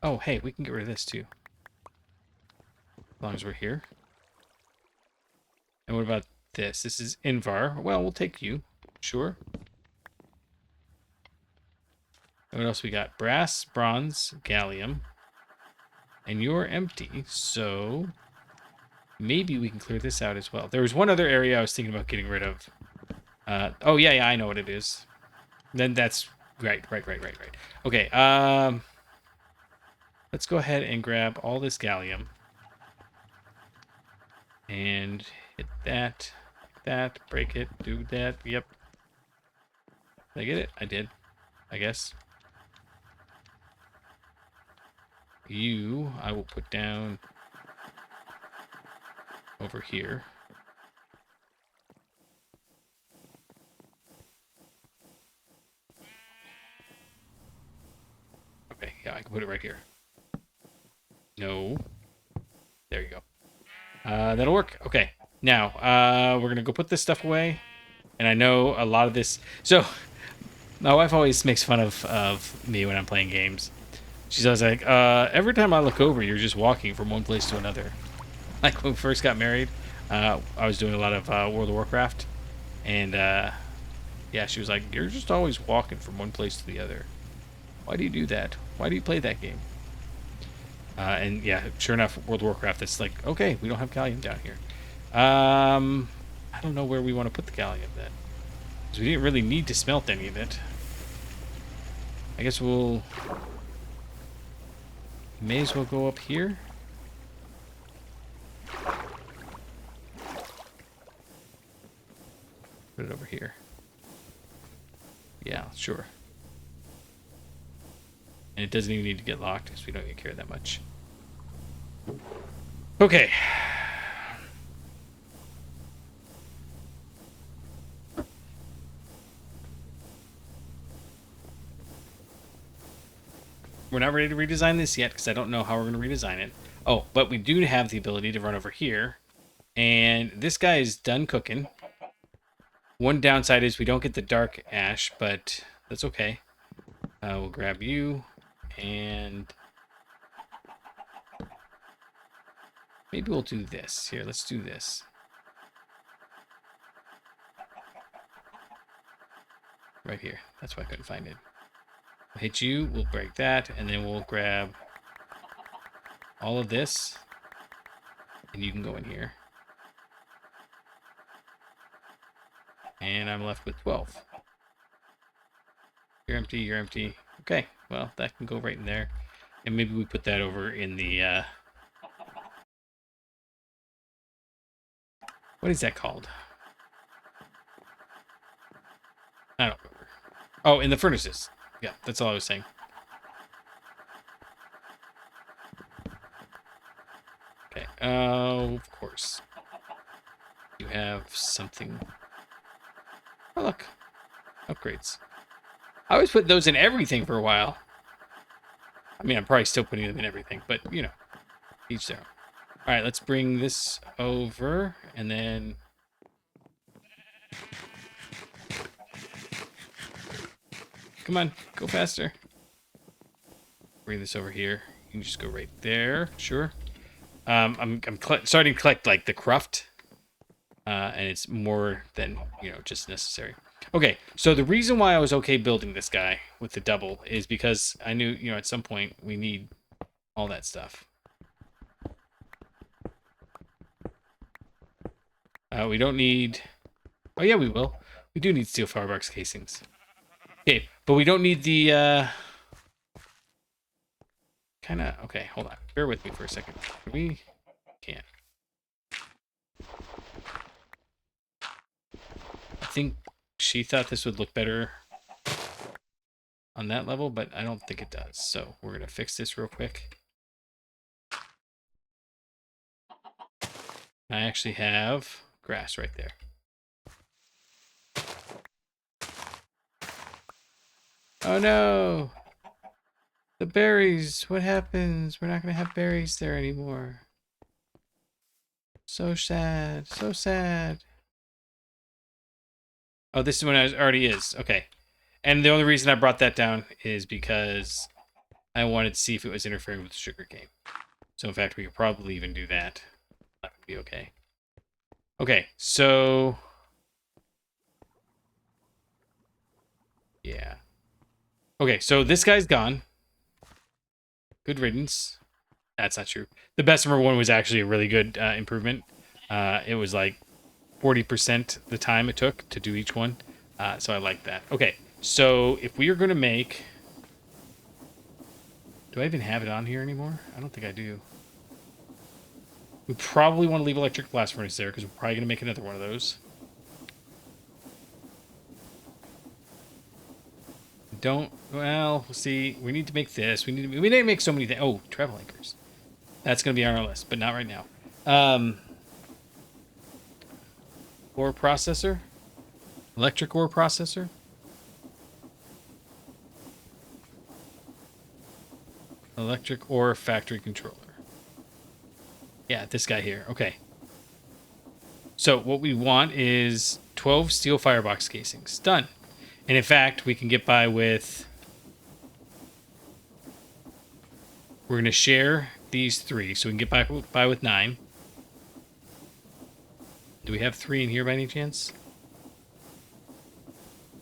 Oh, hey, we can get rid of this too. As long as we're here. And what about this? This is Invar. Well, we'll take you. Sure. And what else we got? Brass, bronze, gallium. And you're empty, so maybe we can clear this out as well. There was one other area I was thinking about getting rid of. Oh, yeah, I know what it is. Then that's right. Okay, let's go ahead and grab all this gallium. And hit that, like that, break it, do that, yep. Did I get it? I did, I guess. You, I will put down over here. Okay, yeah, I can put it right here. No. There you go. That'll work. Okay. Now, we're going to go put this stuff away. And I know a lot of this... So, my wife always makes fun of me when I'm playing games. She's always like, every time I look over, you're just walking from one place to another. Like, when we first got married, I was doing a lot of World of Warcraft. And, yeah, she was like, you're just always walking from one place to the other. Why do you do that? Why do you play that game? And yeah, sure enough, World of Warcraft, it's like, okay, we don't have gallium down here. I don't know where we want to put the gallium then. Because we didn't really need to smelt any of it. I guess we'll... May as well go up here. Put it over here. Yeah, sure. And it doesn't even need to get locked because we don't even care that much. Okay. We're not ready to redesign this yet because I don't know how we're going to redesign it. Oh, but we do have the ability to run over here. And this guy is done cooking. One downside is we don't get the dark ash, but that's okay. We'll grab you and... Maybe we'll do this. Here, let's do this. Right here. That's why I couldn't find it. We'll hit you, we'll break that, and then we'll grab all of this. And you can go in here. And I'm left with 12. You're empty, you're empty. Okay, well, that can go right in there. And maybe we put that over in the... What is that called? I don't remember. Oh, in the furnaces. Yeah, that's all I was saying. Okay, of course. You have something... Oh, look. Upgrades. I always put those in everything for a while. I mean, I'm probably still putting them in everything, but, you know, each their own. All right, let's bring this over, and then... Come on, go faster. Bring this over here. You can just go right there. Sure. I'm starting to collect, like, the cruft. And it's more than, you know, just necessary. Okay, so the reason why I was okay building this guy with the double is because I knew, you know, at some point we need all that stuff. We don't need... Oh, yeah, we will. We do need steel firebox casings. Okay, but we don't need the... Kind of... Okay, hold on. Bear with me for a second. We can't. I think she thought this would look better on that level, but I don't think it does. So we're going to fix this real quick. I actually have grass right there. Oh no! The berries! What happens? We're not going to have berries there anymore. So sad. So sad. Oh, this is when it already is. Okay. And the only reason I brought that down is because I wanted to see if it was interfering with the sugar cane. So in fact, we could probably even do that. That would be okay. Okay, so... yeah. Okay, so this guy's gone. Good riddance. That's not true. The Bessemer one was actually a really good improvement. It was like 40% the time it took to do each one. So I like that. Okay, so if we are going to make... do I even have it on here anymore? I don't think I do. We probably want to leave electric blast furnace there because we're probably going to make another one of those. Don't... well, we'll see. We need to make this. We need to make so many things. Oh, travel anchors. That's going to be on our list, but not right now. Ore processor? Electric ore processor? Electric ore factory controller. Yeah, this guy here. Okay. So what we want is 12 steel firebox casings. Done. And in fact, we can get by with... we're going to share these 3, so we can get by with 9. Do we have 3 in here by any chance?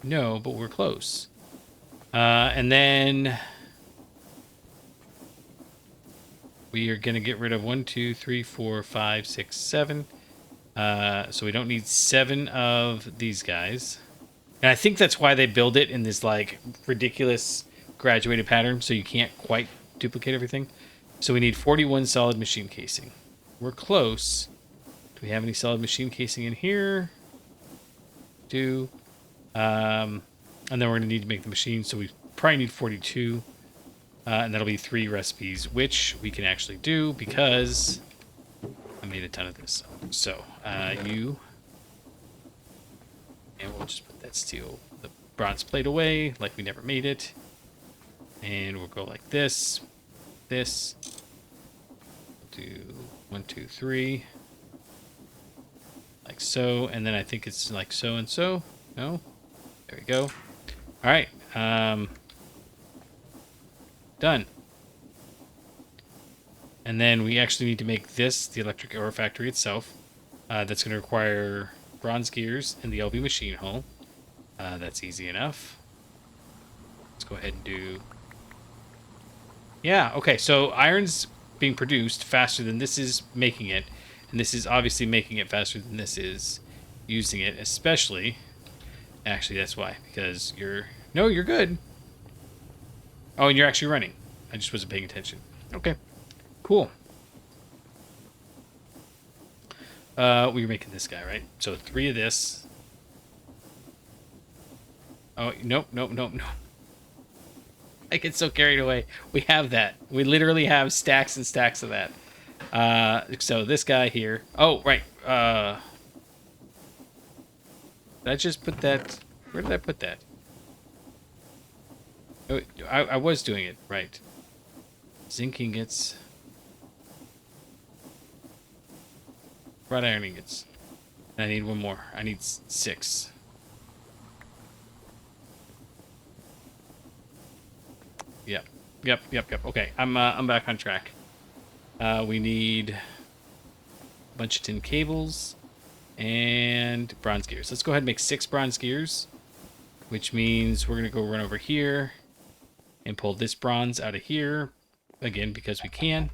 No, but we're close. And then... we are going to get rid of 1, 2, 3, 4, 5, 6, 7. So we don't need 7 of these guys. And I think that's why they build it in this like ridiculous graduated pattern, so you can't quite duplicate everything. So we need 41 solid machine casing. We're close. Do we have any solid machine casing in here? Do. And then we're going to need to make the machine, so we probably need 42. And that'll be 3 recipes, which we can actually do because I made a ton of this. So, you... and we'll just put that the bronze plate away like we never made it. And we'll go like this. This. We'll do 1, 2, 3. Like so. And then I think it's like so and so. No? There we go. Alright. Done. And then we actually need to make this, the electric ore factory itself. That's going to require bronze gears in the LV machine hull. That's easy enough. Let's go ahead and do... yeah, okay, so iron's being produced faster than this is making it. And this is obviously making it faster than this is using it, especially... actually, that's why, because you're... no, you're good. Oh, and you're actually running. I just wasn't paying attention. Okay, cool. We were making this guy, right? So 3 of this. Oh, nope. I get so carried away. We have that. We literally have stacks and stacks of that. So this guy here. Oh, right. Did I just put that? Where did I put that? Oh, I was doing it right. Zinc ingots. Wrought iron ingots. And I need 1 more. I need 6. Yep. Okay, I'm back on track. We need a bunch of tin cables and bronze gears. Let's go ahead and make 6 bronze gears, which means we're gonna go run over here and pull this bronze out of here again because we can.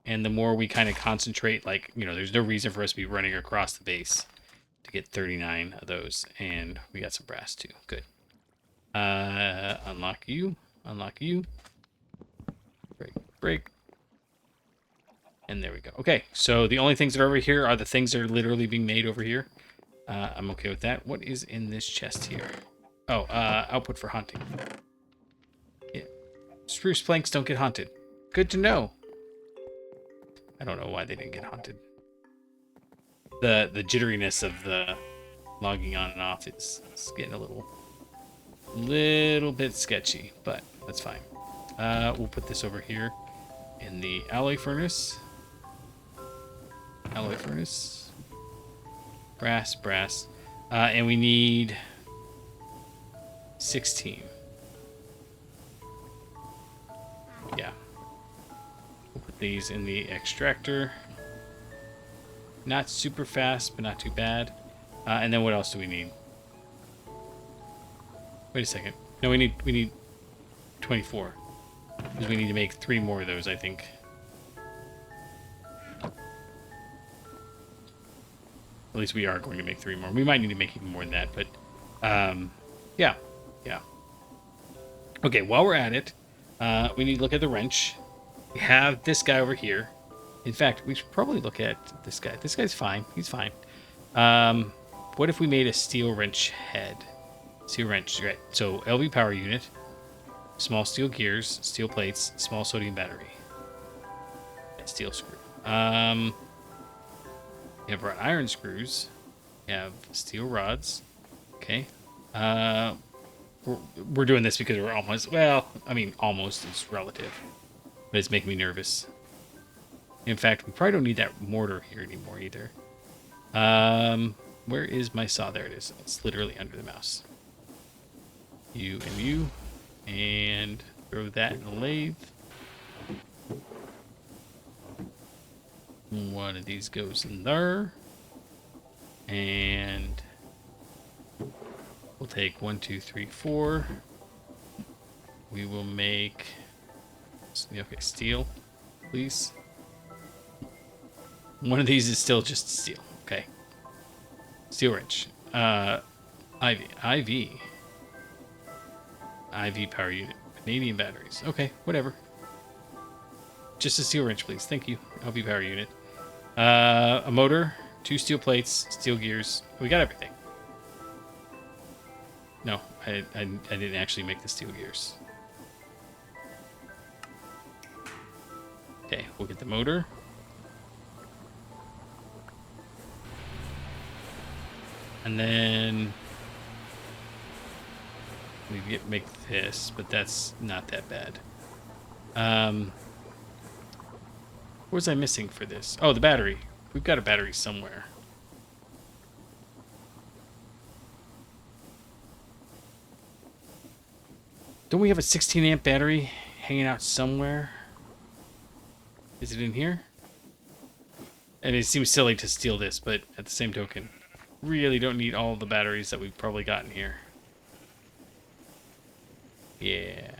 And the more we kind of concentrate, like, you know, there's no reason for us to be running across the base to get 39 of those. And we got some brass too. Good. Unlock you. Unlock you. Break. And there we go. Okay, so the only things that are over here are the things that are literally being made over here. I'm okay with that. What is in this chest here? Oh, output for haunting. Yeah. Spruce planks don't get haunted. Good to know. I don't know why they didn't get haunted. The jitteriness of the logging on and off is getting a little bit sketchy, but that's fine. We'll put this over here in the alloy furnace. Alloy furnace. Brass. And we need 16. Yeah. We'll put these in the extractor. Not super fast, but not too bad. And then what else do we need? Wait a second. No, we need 24. Because we need to make 3 more of those, I think. At least we are going to make 3 more. We might need to make even more than that, but yeah. Okay, while we're at it, we need to look at the wrench. We have this guy over here. In fact, we should probably look at this guy. This guy's fine. He's fine. What if we made a steel wrench head? Steel wrench, right. So LV power unit, small steel gears, steel plates, small sodium battery, and steel screw. We have wrought iron screws. We have steel rods. Okay. We're doing this because we're almost, well, I mean, almost is relative, but it's making me nervous. In fact, we probably don't need that mortar here anymore either. Where is my saw? There it is. It's literally under the mouse. You and you. And throw that in the lathe. One of these goes in there. And we'll take 1, 2, 3, 4. We will make, okay, steel, please. One of these is still just steel. Okay. Steel wrench. IV power unit. Canadian batteries. Okay, whatever. Just a steel wrench, please. Thank you. IV power unit. A motor, 2 steel plates, steel gears. We got everything. No, I didn't actually make the steel gears. Okay, we'll get the motor. And then we make this, but that's not that bad. What was I missing for this? Oh, the battery. We've got a battery somewhere. Don't we have a 16 amp battery hanging out somewhere? Is it in here? And it seems silly to steal this, but at the same token, really don't need all the batteries that we've probably got in here. Yeah.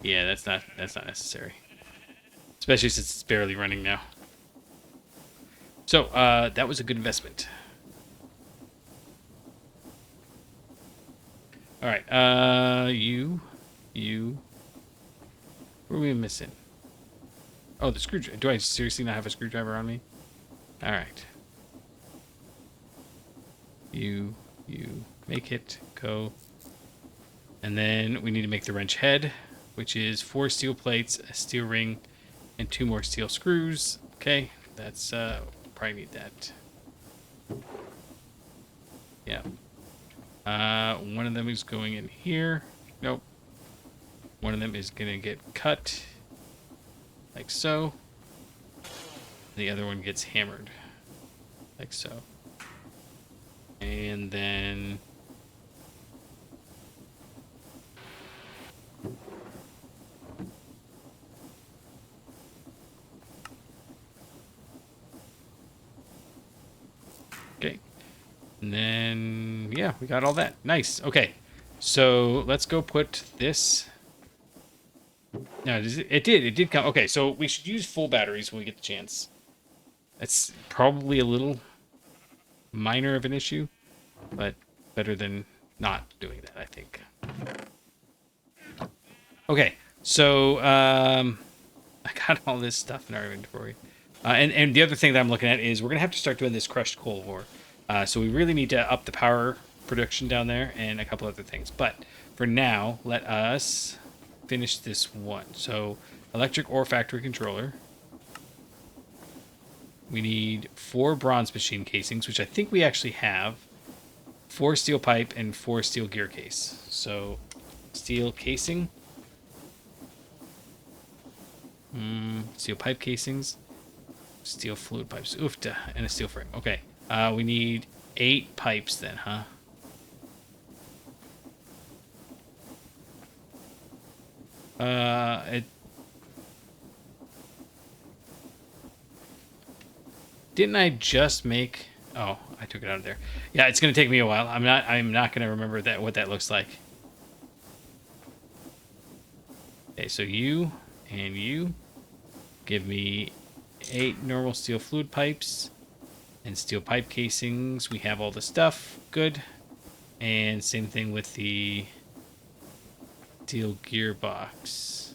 Yeah, that's not necessary. Especially since it's barely running now. So, that was a good investment. Alright, you. What are we missing? Oh, the screwdriver. Do I seriously not have a screwdriver on me? Alright. You make it, go. And then we need to make the wrench head, which is 4 steel plates, a steel ring, and 2 more steel screws. Okay, that's, probably need that. Yeah. One of them is going in here. Nope. One of them is gonna get cut, like so. The other one gets hammered, like so. And then okay. And then yeah, we got all that. Nice. Okay. So let's go put this. No, it did come. Okay, so we should use full batteries when we get the chance. That's probably a little minor of an issue, but better than not doing that, I think. Okay, so I got all this stuff in our inventory. And the other thing that I'm looking at is we're going to have to start doing this crushed coal ore. So we really need to up the power production down there and a couple other things. But for now, let us finish this one. So electric ore factory controller. We need 4 bronze machine casings, which I think we actually have. 4 steel pipe and 4 steel gear case. So steel casing. Steel pipe casings. Steel fluid pipes. Oofta. And a steel frame. Okay. We need 8 pipes then, huh? It didn't I just make? Oh, I took it out of there. Yeah, it's gonna take me a while. I'm not gonna remember what that looks like. Okay, so you and you give me 8 normal steel fluid pipes and steel pipe casings. We have all the stuff. Good. And same thing with the steel gearbox.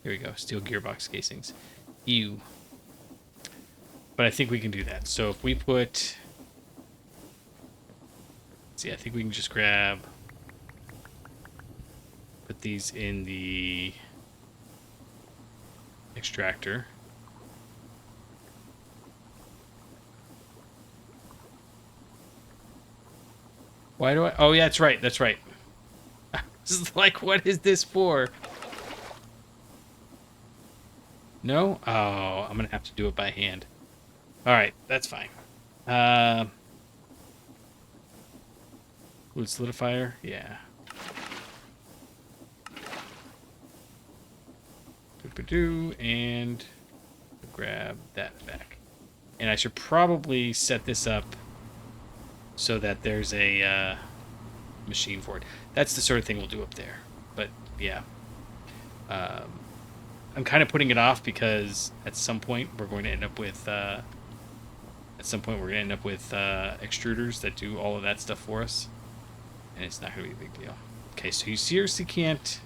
Here we go. Steel gearbox casings. Ew. But I think we can do that. So if we put... see, I think we can just grab... put these in the extractor. Why do I... oh, yeah, that's right. That's right. This is like, what is this for? No? Oh, I'm going to have to do it by hand. All right, that's fine. Fluid solidifier? Yeah. And grab that back. And I should probably set this up so that there's a machine for it. That's the sort of thing we'll do up there. But yeah, I'm kind of putting it off because at some point we're going to end up with extruders that do all of that stuff for us, and it's not going to be a big deal. Okay, so you seriously can't.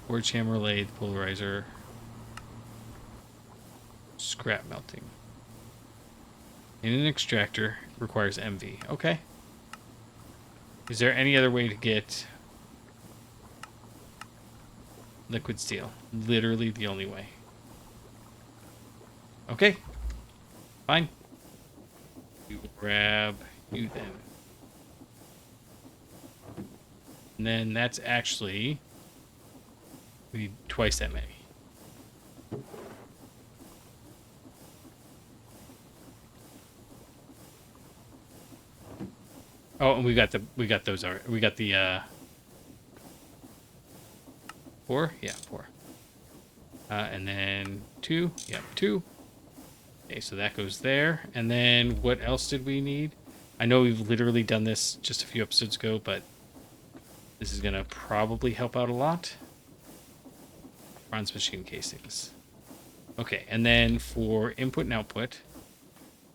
Forge hammer, lathe, polarizer, scrap melting. In an extractor requires MV. Okay. Is there any other way to get liquid steel? Literally the only way. Okay. Fine. You grab you then. And then that's actually... we need twice that many. Oh, and we got those already. We got the 4? Yeah, 4. And then 2. Yep, 2. Okay, so that goes there. And then what else did we need? I know we've literally done this just a few episodes ago, but this is gonna probably help out a lot. Bronze machine casings. Okay, and then for input and output,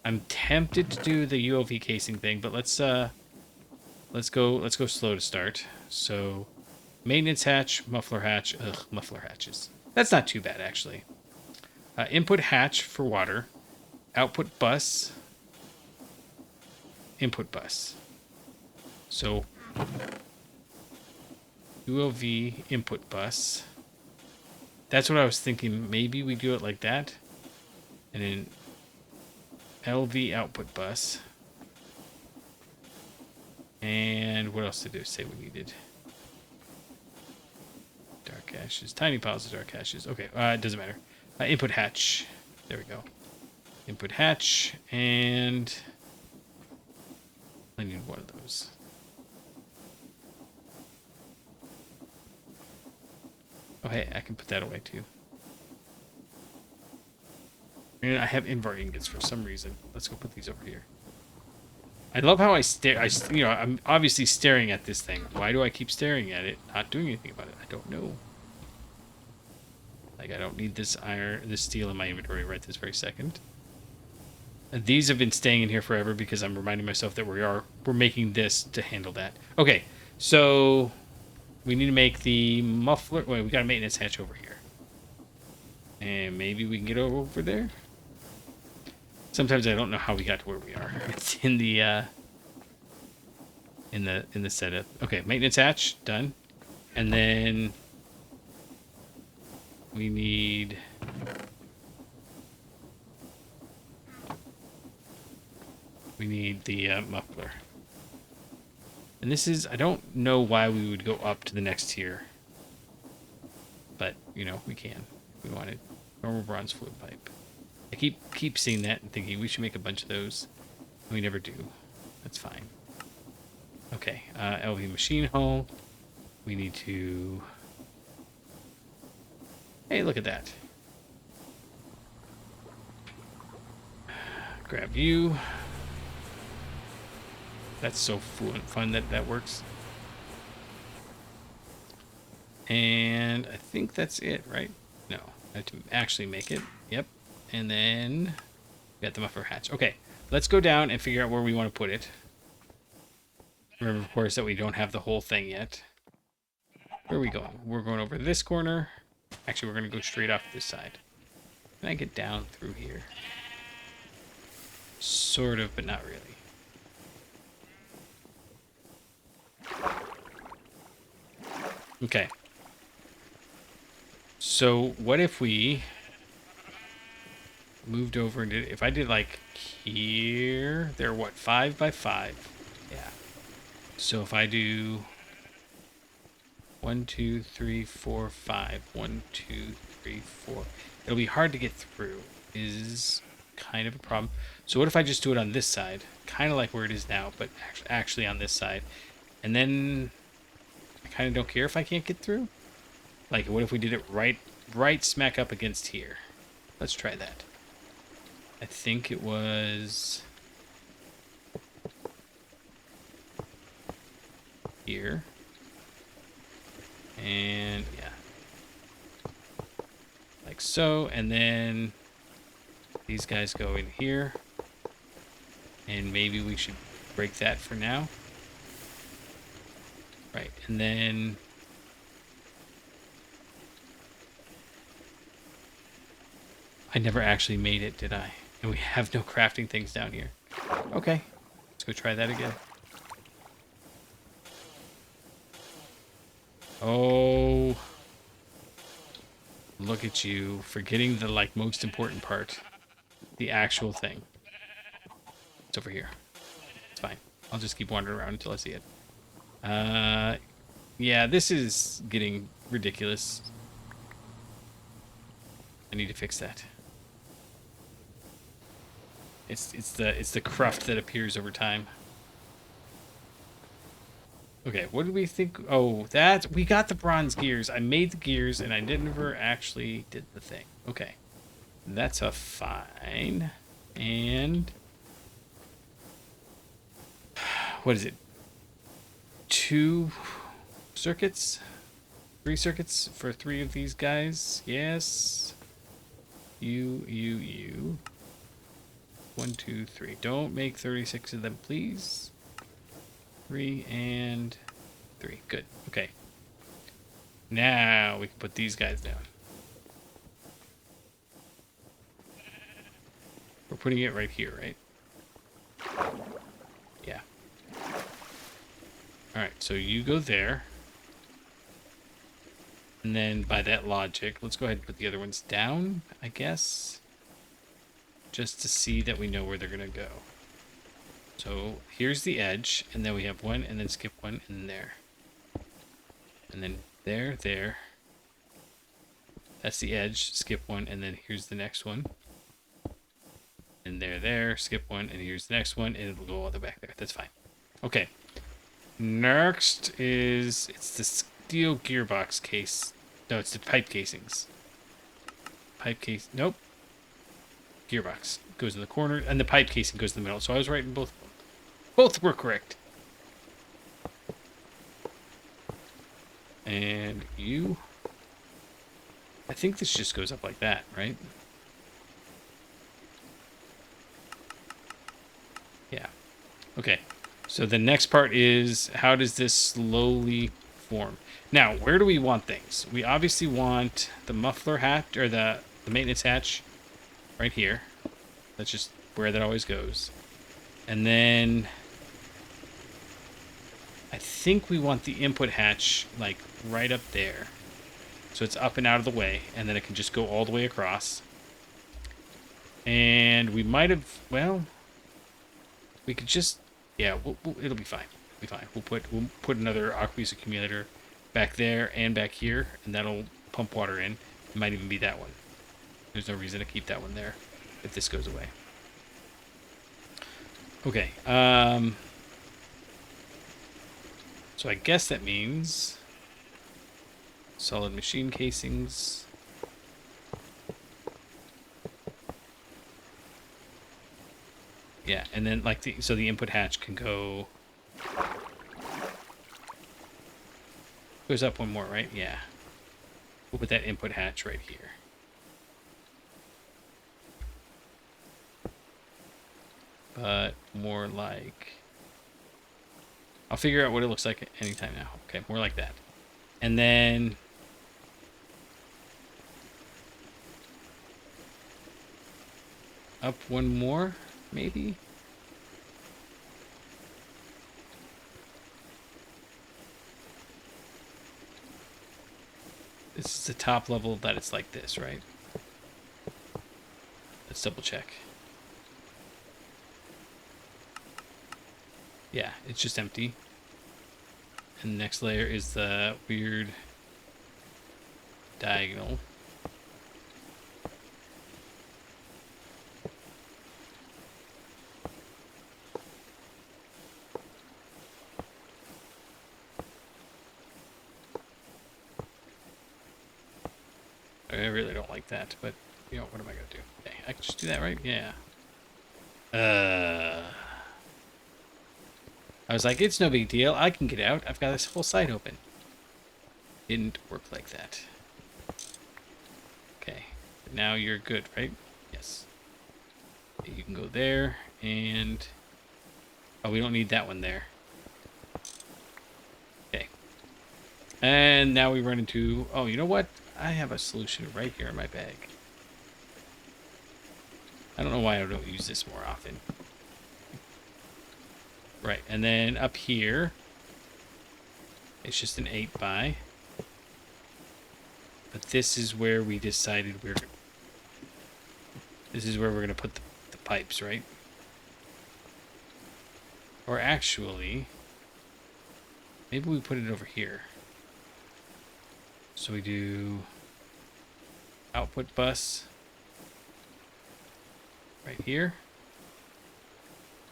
I'm tempted to do the ULV casing thing, but let's go slow to start. So, maintenance hatch, muffler hatch. Ugh, muffler hatches. That's not too bad actually. Input hatch for water, output bus, input bus. So, ULV input bus. That's what I was thinking. Maybe we do it like that. And then LV output bus. And what else did it say we needed? Dark ashes. Tiny piles of dark ashes. Okay, it doesn't matter. Input hatch. There we go. Input hatch. And I need one of those. Oh, hey, I can put that away, too. And I have invar ingots for some reason. Let's go put these over here. I love how I stare. I'm obviously staring at this thing. Why do I keep staring at it, not doing anything about it? I don't know. Like, I don't need this steel in my inventory right this very second. And these have been staying in here forever because I'm reminding myself that we're making this to handle that. Okay, so... we need to make the muffler... wait, we got a maintenance hatch over here. And maybe we can get over there? Sometimes I don't know how we got to where we are. It's in the setup. Okay, maintenance hatch, done. And then we need... the muffler. And this is, I don't know why we would go up to the next tier. But, you know, we can. If we wanted. Normal bronze fluid pipe. I keep seeing that and thinking we should make a bunch of those. We never do. That's fine. Okay, LV machine hull. We need to... Hey, look at that. Grab you. That's so fun that that works. And I think that's it, right? No, I have to actually make it. Yep. And then we got the muffler hatch. Okay, let's go down and figure out where we want to put it. Remember, of course, that we don't have the whole thing yet. Where are we going? We're going over this corner. Actually, we're going to go straight off this side. Can I get down through here? Sort of, but not really. Okay. So what if we moved over and did, if I did like here, they're what, 5 by 5? Yeah. So if I do 1, 2, 3, 4, 5, 1, 2, 3, 4, it'll be hard to get through, is kind of a problem. So what if I just do it on this side, kind of like where it is now, but actually on this side, and then I kind of don't care if I can't get through. Like, what if we did it right smack up against here? Let's try that. I think it was here. And yeah. Like so, and then these guys go in here. And maybe we should break that for now. Right, and then I never actually made it, did I? And we have no crafting things down here. Okay, let's go try that again. Oh, look at you, forgetting the, like, most important part. The actual thing. It's over here. It's fine. I'll just keep wandering around until I see it. Yeah, this is getting ridiculous. I need to fix that. It's the cruft that appears over time. Okay, what did we think? Oh, that we got the bronze gears. I made the gears and I never actually did the thing. Okay, that's a fine. And what is it? 2 circuits? 3 circuits for 3 of these guys? Yes. You. 1, 2, 3. Don't make 36 of them, please. 3 and 3. Good. Okay. Now we can put these guys down. We're putting it right here, right? Yeah. Alright, so you go there. And then by that logic, let's go ahead and put the other ones down, I guess. Just to see that we know where they're going to go. So here's the edge, and then we have 1, and then skip 1, and there. And then there. That's the edge, skip 1, and then here's the next one. And there, skip 1, and here's the next one, and it'll go all the way back there. That's fine. Okay. Next is, it's the steel gearbox case. No, it's the pipe casings. Pipe case, nope. Gearbox goes in the corner, and the pipe casing goes in the middle. So I was right in both. Both were correct. And you, I think this just goes up like that, right? Yeah. Okay. So the next part is, how does this slowly form? Now, where do we want things? We obviously want the muffler hatch, or the maintenance hatch right here. That's just where that always goes. And then I think we want the input hatch like right up there. So it's up and out of the way, and then it can just go all the way across. And we might have, well, we could just, yeah, it'll be fine. It'll be fine. We'll put another aqueous accumulator back there and back here, and that'll pump water in. It might even be that one. There's no reason to keep that one there if this goes away. Okay. So I guess that means solid machine casings. Yeah, and then like so the input hatch can go goes up one more, right? Yeah. We'll put that input hatch right here. But more like, I'll figure out what it looks like anytime now. Okay, more like that. And then up one more, maybe? This is the top level that it's like this, right? Let's double check. Yeah, it's just empty. And the next layer is the weird diagonal. I really don't like that, but, you know, what am I going to do? Okay, I can just do that, right? Yeah. I was like, it's no big deal. I can get out. I've got this whole site open. Didn't work like that. Okay. Now you're good, right? Yes. You can go there, and... Oh, we don't need that one there. Okay. And now we run into... Oh, you know what? I have a solution right here in my bag. I don't know why I don't use this more often. Right, and then up here, it's just an 8x. But this is where we decided this is where we're gonna put the pipes, right? Or actually, maybe we put it over here. So we do output bus right here,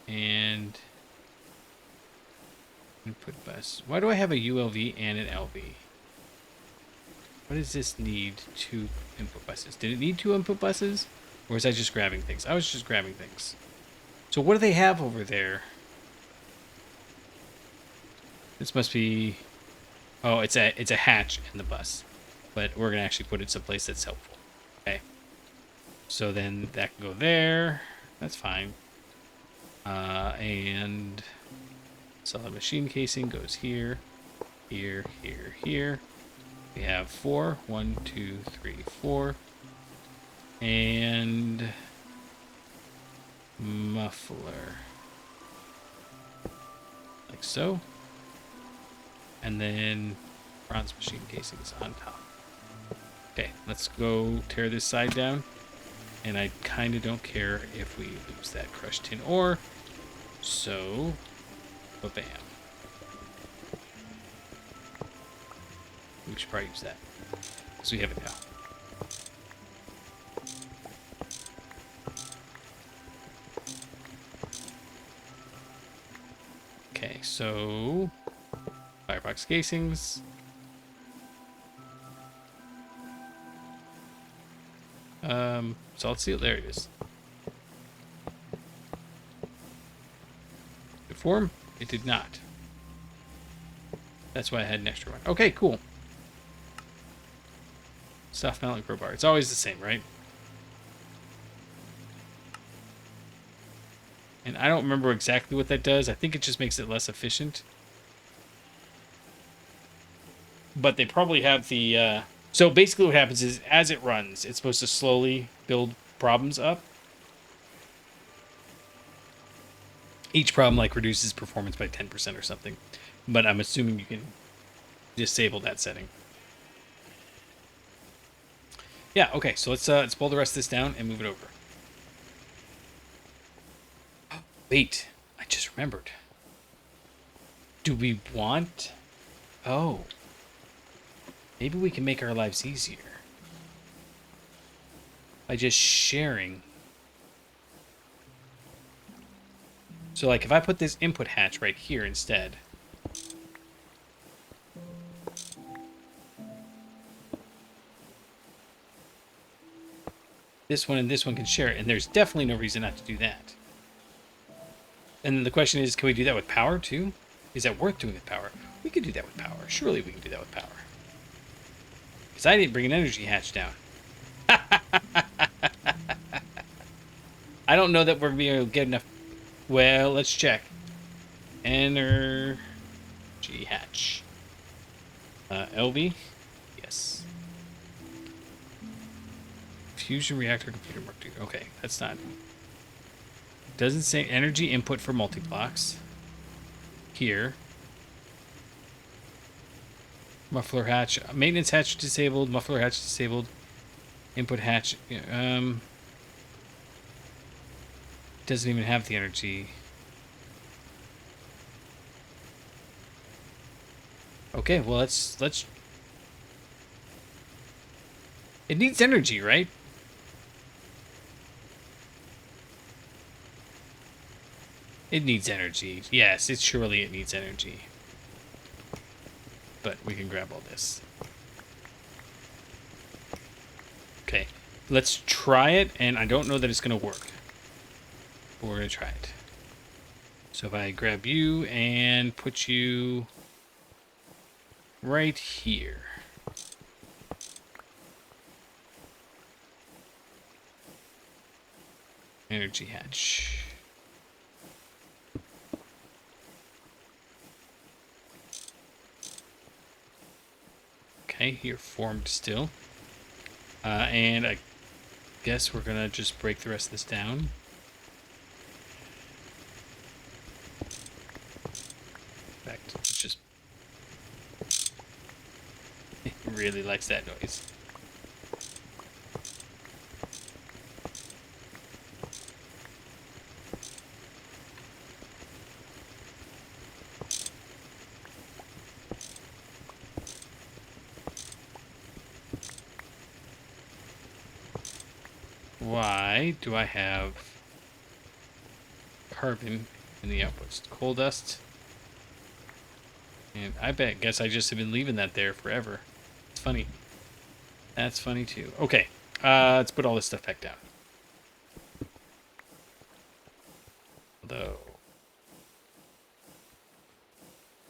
and input bus. Why do I have a ULV and an LV? What does this need? 2 input buses. Did it need 2 input buses? Or was I just grabbing things? I was just grabbing things. So what do they have over there? This must be... Oh, it's a hatch in the bus. But we're going to actually put it someplace that's helpful. Okay. So then that can go there. That's fine. And... solid machine casing goes here, here, here, here. We have 4. 1, 2, 3, 4. And muffler. Like so. And then bronze machine casings on top. Okay, let's go tear this side down. And I kind of don't care if we lose that crushed tin ore. So... Ba-bam. We should probably use that. Because we have it now. Okay, so... firebox casings. Solid steel, there it is. Did it form? It did not. That's why I had an extra one. Okay, cool. Soft mallet crowbar. It's always the same, right? And I don't remember exactly what that does. I think it just makes it less efficient. But they probably have the... So basically what happens is, as it runs, it's supposed to slowly build problems up. Each problem, like, reduces performance by 10% or something. But I'm assuming you can disable that setting. Yeah, okay, so let's pull the rest of this down and move it over. Wait, I just remembered. Do we want... Oh. Maybe we can make our lives easier. By just sharing. So, like, if I put this input hatch right here instead, this one and this one can share it, and there's definitely no reason not to do that. And then the question is, can we do that with power too? Is that worth doing with power? We could do that with power. Surely we can do that with power. Because I didn't bring an energy hatch down. I don't know that we're going to be able to get enough. Well, let's check. Energy hatch. LV? Yes. Fusion reactor computer mark 2. Okay, that's not. Doesn't say energy input for multi-blocks. Here. Muffler hatch. Maintenance hatch disabled. Muffler hatch disabled. Input hatch. Doesn't even have the energy. Okay, well let's. It needs energy, right? It needs energy. Yes, surely it needs energy. But we can grab all this. Okay, let's try it, and I don't know that it's going to work. But we're going to try it. So if I grab you and put you right here. Energy hatch. Okay, you're formed still. And I guess we're gonna just break the rest of this down. In fact, it just it really likes that noise. Why do I have carbon in the outputs? Coal dust. And I guess I just have been leaving that there forever. It's funny. That's funny too. Okay, let's put all this stuff back down. Although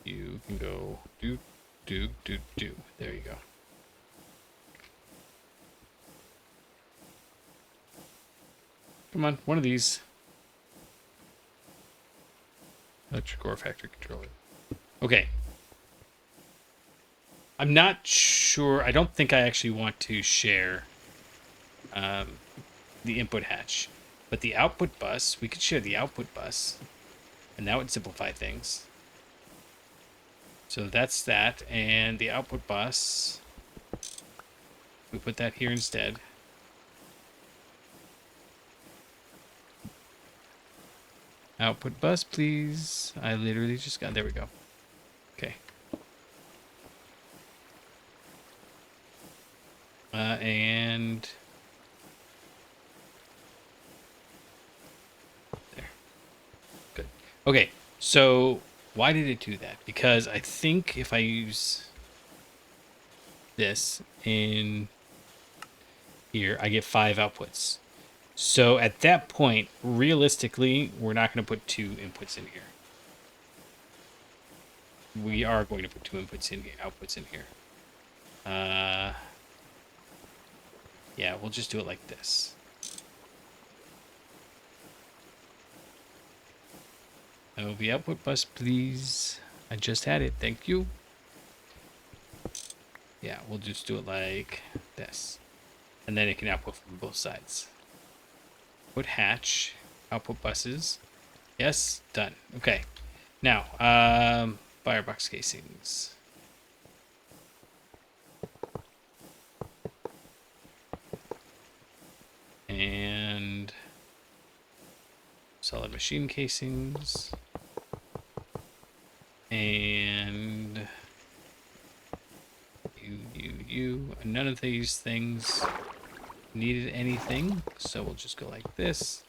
you can go do. There you go. Come on, one of these. Electric core factory controller. Okay. I'm not sure. I don't think I actually want to share the input hatch. But the output bus, we could share the output bus. And that would simplify things. So that's that. And the output bus, we put that here instead. Output bus, please. I literally just got... There we go. Okay. And... There. Good. Okay, so why did it do that? Because I think if I use this in here, I get 5 outputs. So at that point, realistically, we're not going to put 2 inputs in here. We are going to put 2 inputs in here, outputs in here. Yeah, we'll just do it like this. OV output bus, please. I just had it. Thank you. Yeah, we'll just do it like this. And then it can output from both sides. Put hatch, output buses. Yes, done. Okay. Now, firebox casings. And solid machine casings. And you. None of these things needed anything, so we'll just go like this.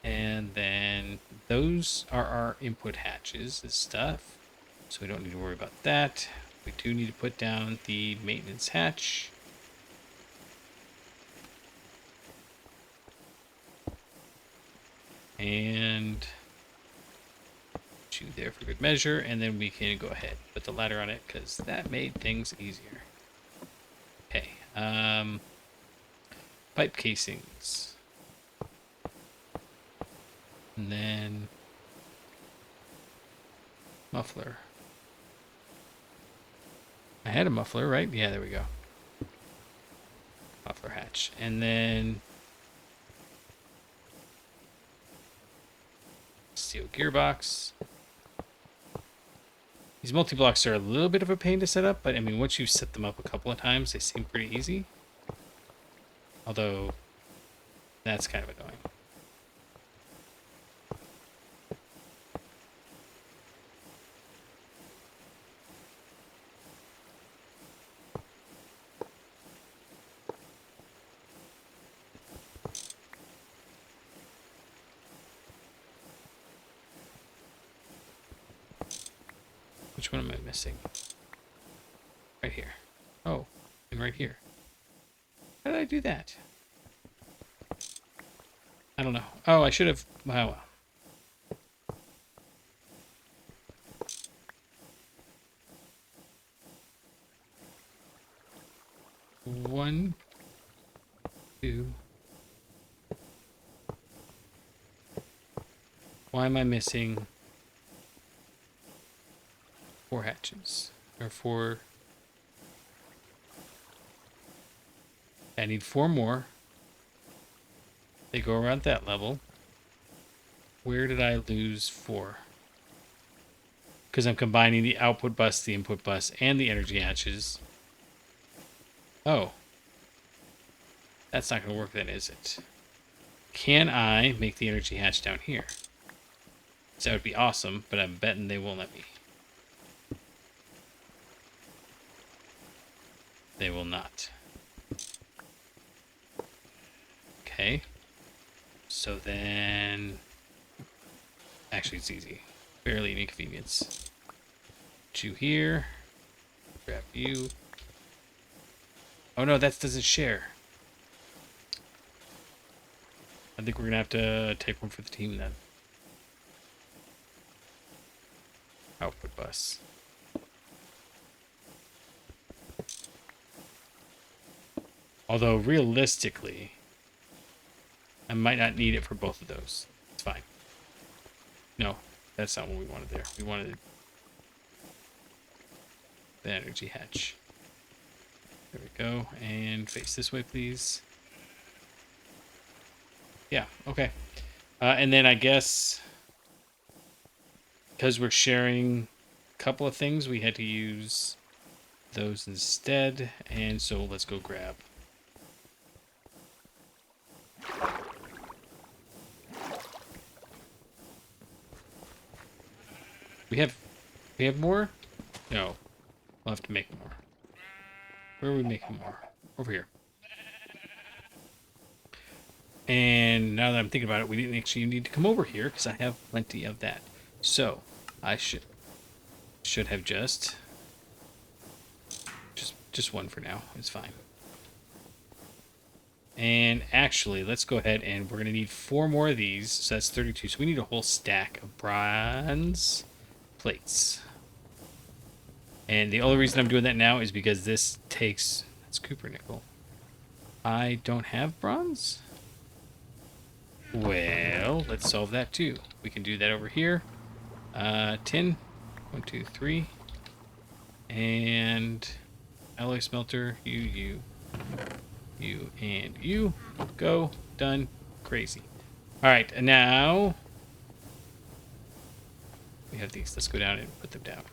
And then those are our input hatches and stuff, so we don't need to worry about that. We do need to put down the maintenance hatch. and 2 there for good measure, and then we can go ahead and put the ladder on it because that made things easier. Okay, pipe casings, and then muffler. I had a muffler, right? Yeah, there we go. Muffler hatch, and then steel gearbox. These multi-blocks are a little bit of a pain to set up, but I mean, once you set them up a couple of times, they seem pretty easy. Although, that's kind of annoying. Which one am I missing? Right here. Oh, and right here. How did I do that? I don't know. Oh, I should have... Wow. One, two. Why am I missing 4 hatches? Or 4... I need 4 more. They go around that level. Where did I lose 4? Because I'm combining the output bus, the input bus, and the energy hatches. Oh. That's not going to work then, is it? Can I make the energy hatch down here? So that would be awesome, but I'm betting they won't let me. They will not. Okay. So then... Actually, it's easy. Barely an inconvenience. 2 here. Grab you. Oh no, that doesn't share. I think we're gonna have to take one for the team then. Output bus. Although realistically, I might not need it for both of those. It's fine. No, that's not what we wanted there. We wanted the energy hatch. There we go. And face this way, please. Yeah, okay. And then I guess because we're sharing a couple of things, we had to use those instead. And so let's go grab. We have more? No. We'll have to make more. Where are we making more? Over here. And now that I'm thinking about it, we didn't actually need to come over here because I have plenty of that. So I should have just one for now. It's fine. And actually, let's go ahead and we're going to need 4 more of these. So that's 32. So we need a whole stack of bronze plates. And the only reason I'm doing that now is because this takes... That's copper nickel. I don't have bronze? Well, let's solve that too. We can do that over here. Tin. 1, 2, 3. And alloy smelter. You, and you. Go. Done. Crazy. Alright, and now we have these. Let's go down and put them down.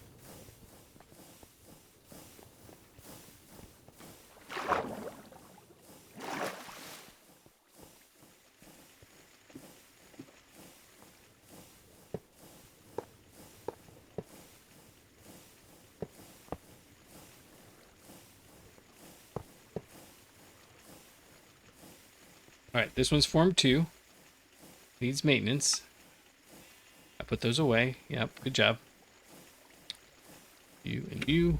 Alright, this one's form 2. Needs maintenance. I put those away. Yep, good job. You and you.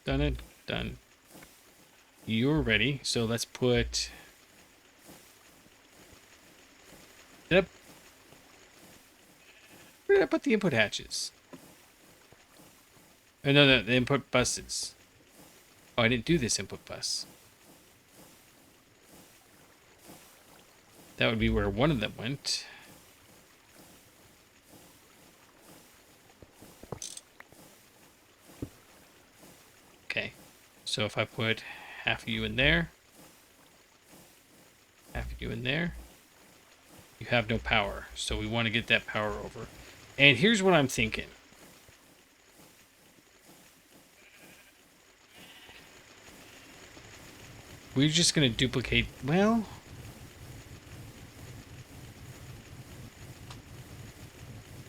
Done it. Done. You're ready. So let's put... Did put the input hatches? Oh, no, the input buses. Oh, I didn't do this input bus. That would be where one of them went. Okay, so if I put half of you in there, half of you in there, you have no power. So we want to get that power over. And here's what I'm thinking. We're just going to duplicate, well...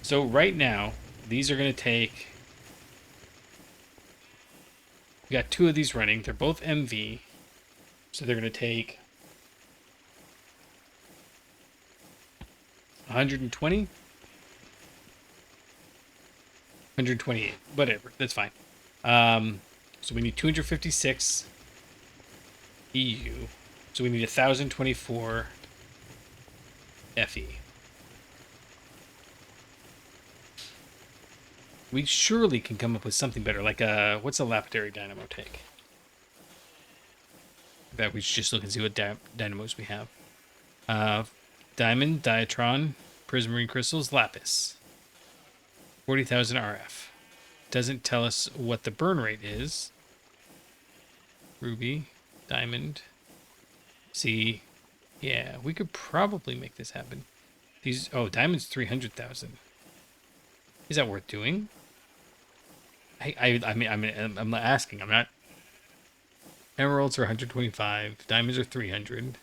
So right now, these are going to take... We got 2 of these running. They're both MV. So they're going to take 120? 128. Whatever. That's fine. So we need 256 EU. So we need 1,024 FE. We surely can come up with something better, like what's a lapidary dynamo take? In fact, we should just look and see what dynamos we have. Diamond, Diatron, Prismarine Crystals, Lapis. 40,000 RF. Doesn't tell us what the burn rate is. Ruby, Diamond. See, yeah, we could probably make this happen. These, oh, Diamond's 300,000. Is that worth doing? I mean, I'm asking. I'm not. Emeralds are 125. Diamonds are 300.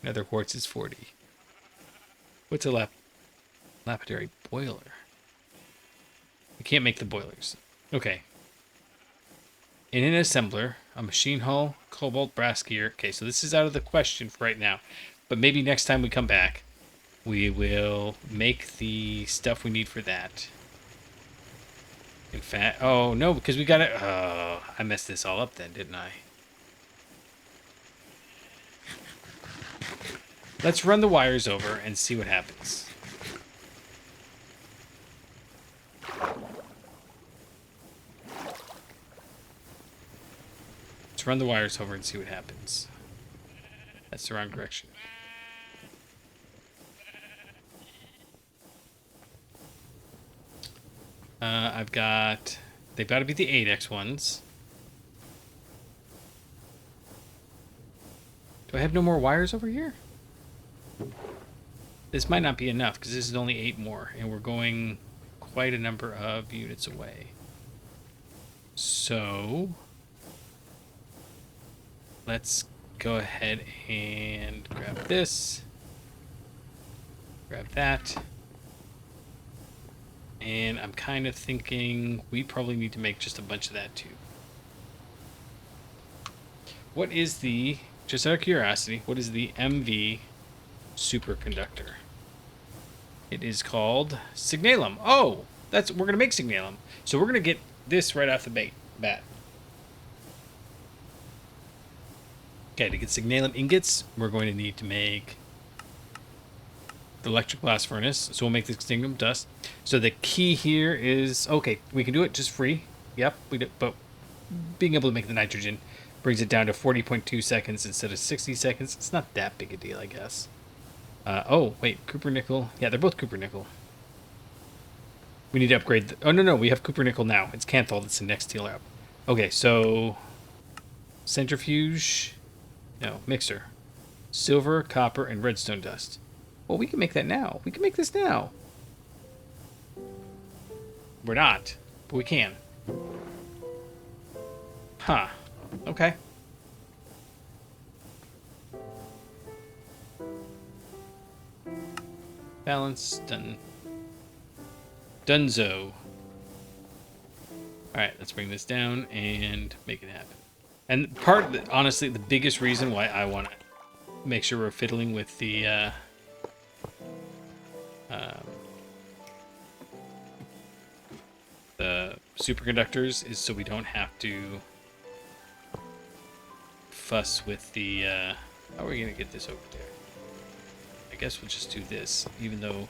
Nether quartz is 40. What's a lapidary boiler? We can't make the boilers. Okay. In an assembler, a machine hull, cobalt, brass gear. Okay, so this is out of the question for right now. But maybe next time we come back, we will make the stuff we need for that. In fact, oh no, because we got it. Oh, I messed this all up then, didn't I? Let's run the wires over and see what happens. Let's run the wires over and see what happens. That's the wrong direction. I've got... They've got to be the 8X ones. Do I have no more wires over here? This might not be enough, because this is only 8 more, and we're going quite a number of units away. So... let's go ahead and grab this. Grab that. And I'm kind of thinking we probably need to make just a bunch of that too. What is the, just out of curiosity, what is the MV superconductor? It is called Signalum. Oh, we're going to make Signalum. So we're going to get this right off the bat. Okay, to get Signalum ingots, we're going to need to make the electric blast furnace. So we'll make the Signalum dust. So the key here is, okay, we can do it just free. Yep, we do, but being able to make the nitrogen brings it down to 40.2 seconds instead of 60 seconds. It's not that big a deal, I guess. Oh, wait, Cooper Nickel. Yeah, they're both Cooper Nickel. We need to upgrade. Oh, no, we have Cooper Nickel now. It's Canthal that's the next tier up. Okay, so centrifuge. No, mixer. Silver, copper, and redstone dust. Well, we can make that now. We can make this now. We're not, but we can. Huh. Okay. Balance, done. Dunzo. Alright, let's bring this down and make it happen. And honestly, the biggest reason why I want to make sure we're fiddling with the superconductors is so we don't have to fuss with the how are we gonna get this over there? I guess we'll just do this, even though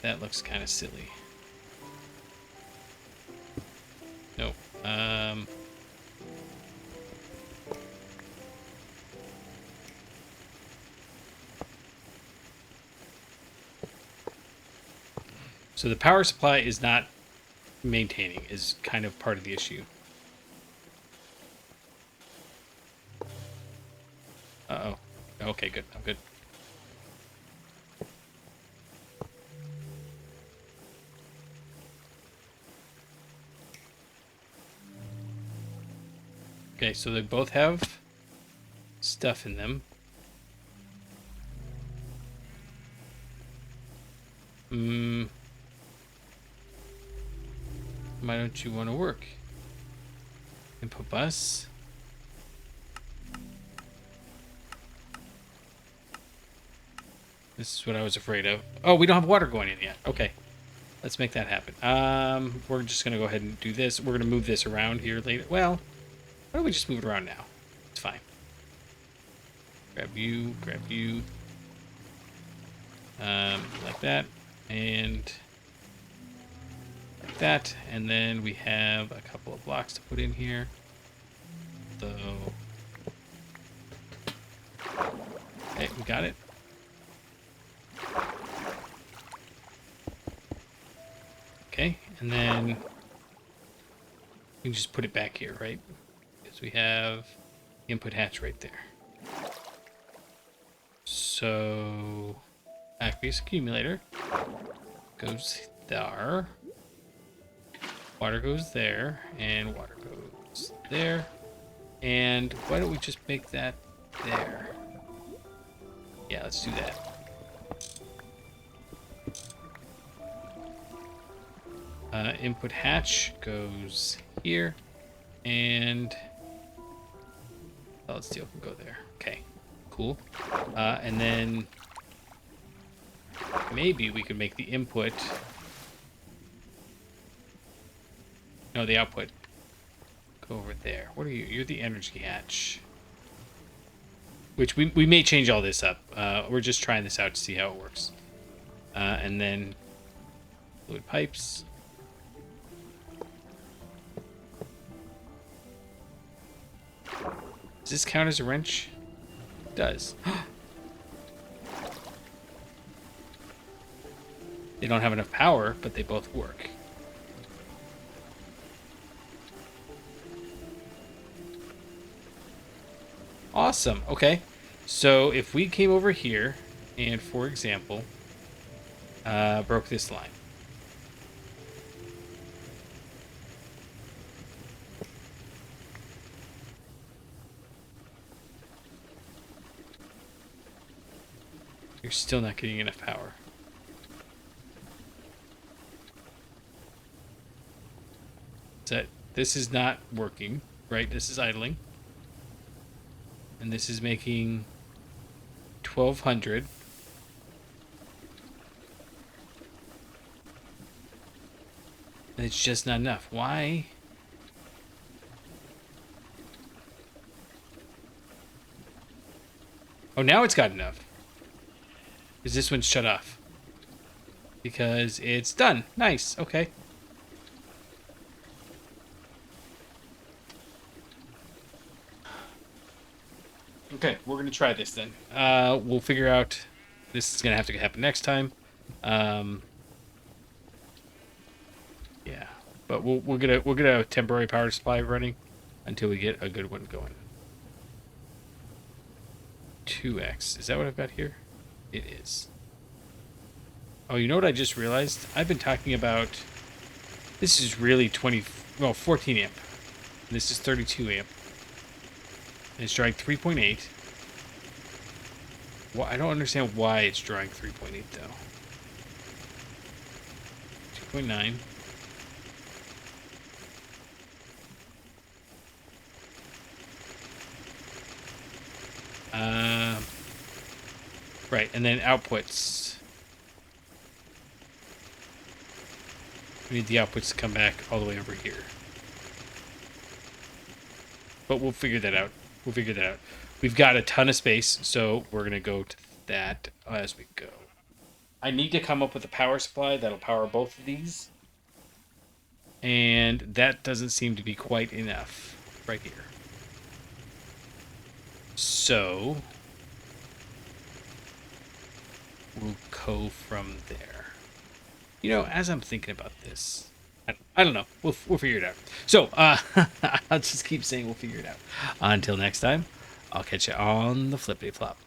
That looks kind of silly. Nope. So the power supply is not maintaining, is kind of part of the issue. Uh-oh. Okay, good. I'm good. Okay, so they both have stuff in them. Why don't you want to work? Input bus. This is what I was afraid of. Oh, we don't have water going in yet. Okay. Let's make that happen. We're just going to go ahead and do this. We're going to move this around here later. Well, why don't we just move it around now? It's fine. Grab you, grab you. Like that. And like that. And then we have a couple of blocks to put in here. So, okay, we got it. Okay, and then we can just put it back here, right? Because we have input hatch right there. So, aqueous accumulator goes there. Water goes there, and water goes there. And why don't we just make that there? Yeah, let's do that. Input hatch goes here, and solid steel can go there. Okay, cool. And then maybe we could make the input, no, the output go over there. What are you? You're the energy hatch. Which we may change all this up. We're just trying this out to see how it works. And then fluid pipes. Does this count as a wrench? It does. They don't have enough power, but they both work. Awesome. Okay. So if we came over here and, for example, broke this line. You're still not getting enough power. This is not working, right? This is idling. And this is making 1,200. And it's just not enough. Why? Oh, now it's got enough. Because this one's shut off. Because it's done. Nice. Okay. Okay, we're going to try this then. We'll figure out... This is going to have to happen next time. Yeah. But we'll get a temporary power supply running until we get a good one going. 2x. Is that what I've got here? It is. Oh, you know what I just realized? I've been talking about... This is really 14 amp. And this is 32 amp. And it's drawing 3.8. Well, I don't understand why it's drawing 3.8 though. 2.9. Right, and then outputs. We need the outputs to come back all the way over here. But we'll figure that out. We'll figure that out. We've got a ton of space, so we're going to go to that as we go. I need to come up with a power supply that'll power both of these. And that doesn't seem to be quite enough right here. So we'll go from there. You know, as I'm thinking about this, I don't know. We'll figure it out. So I'll just keep saying we'll figure it out. Until next time, I'll catch you on the flippity flop.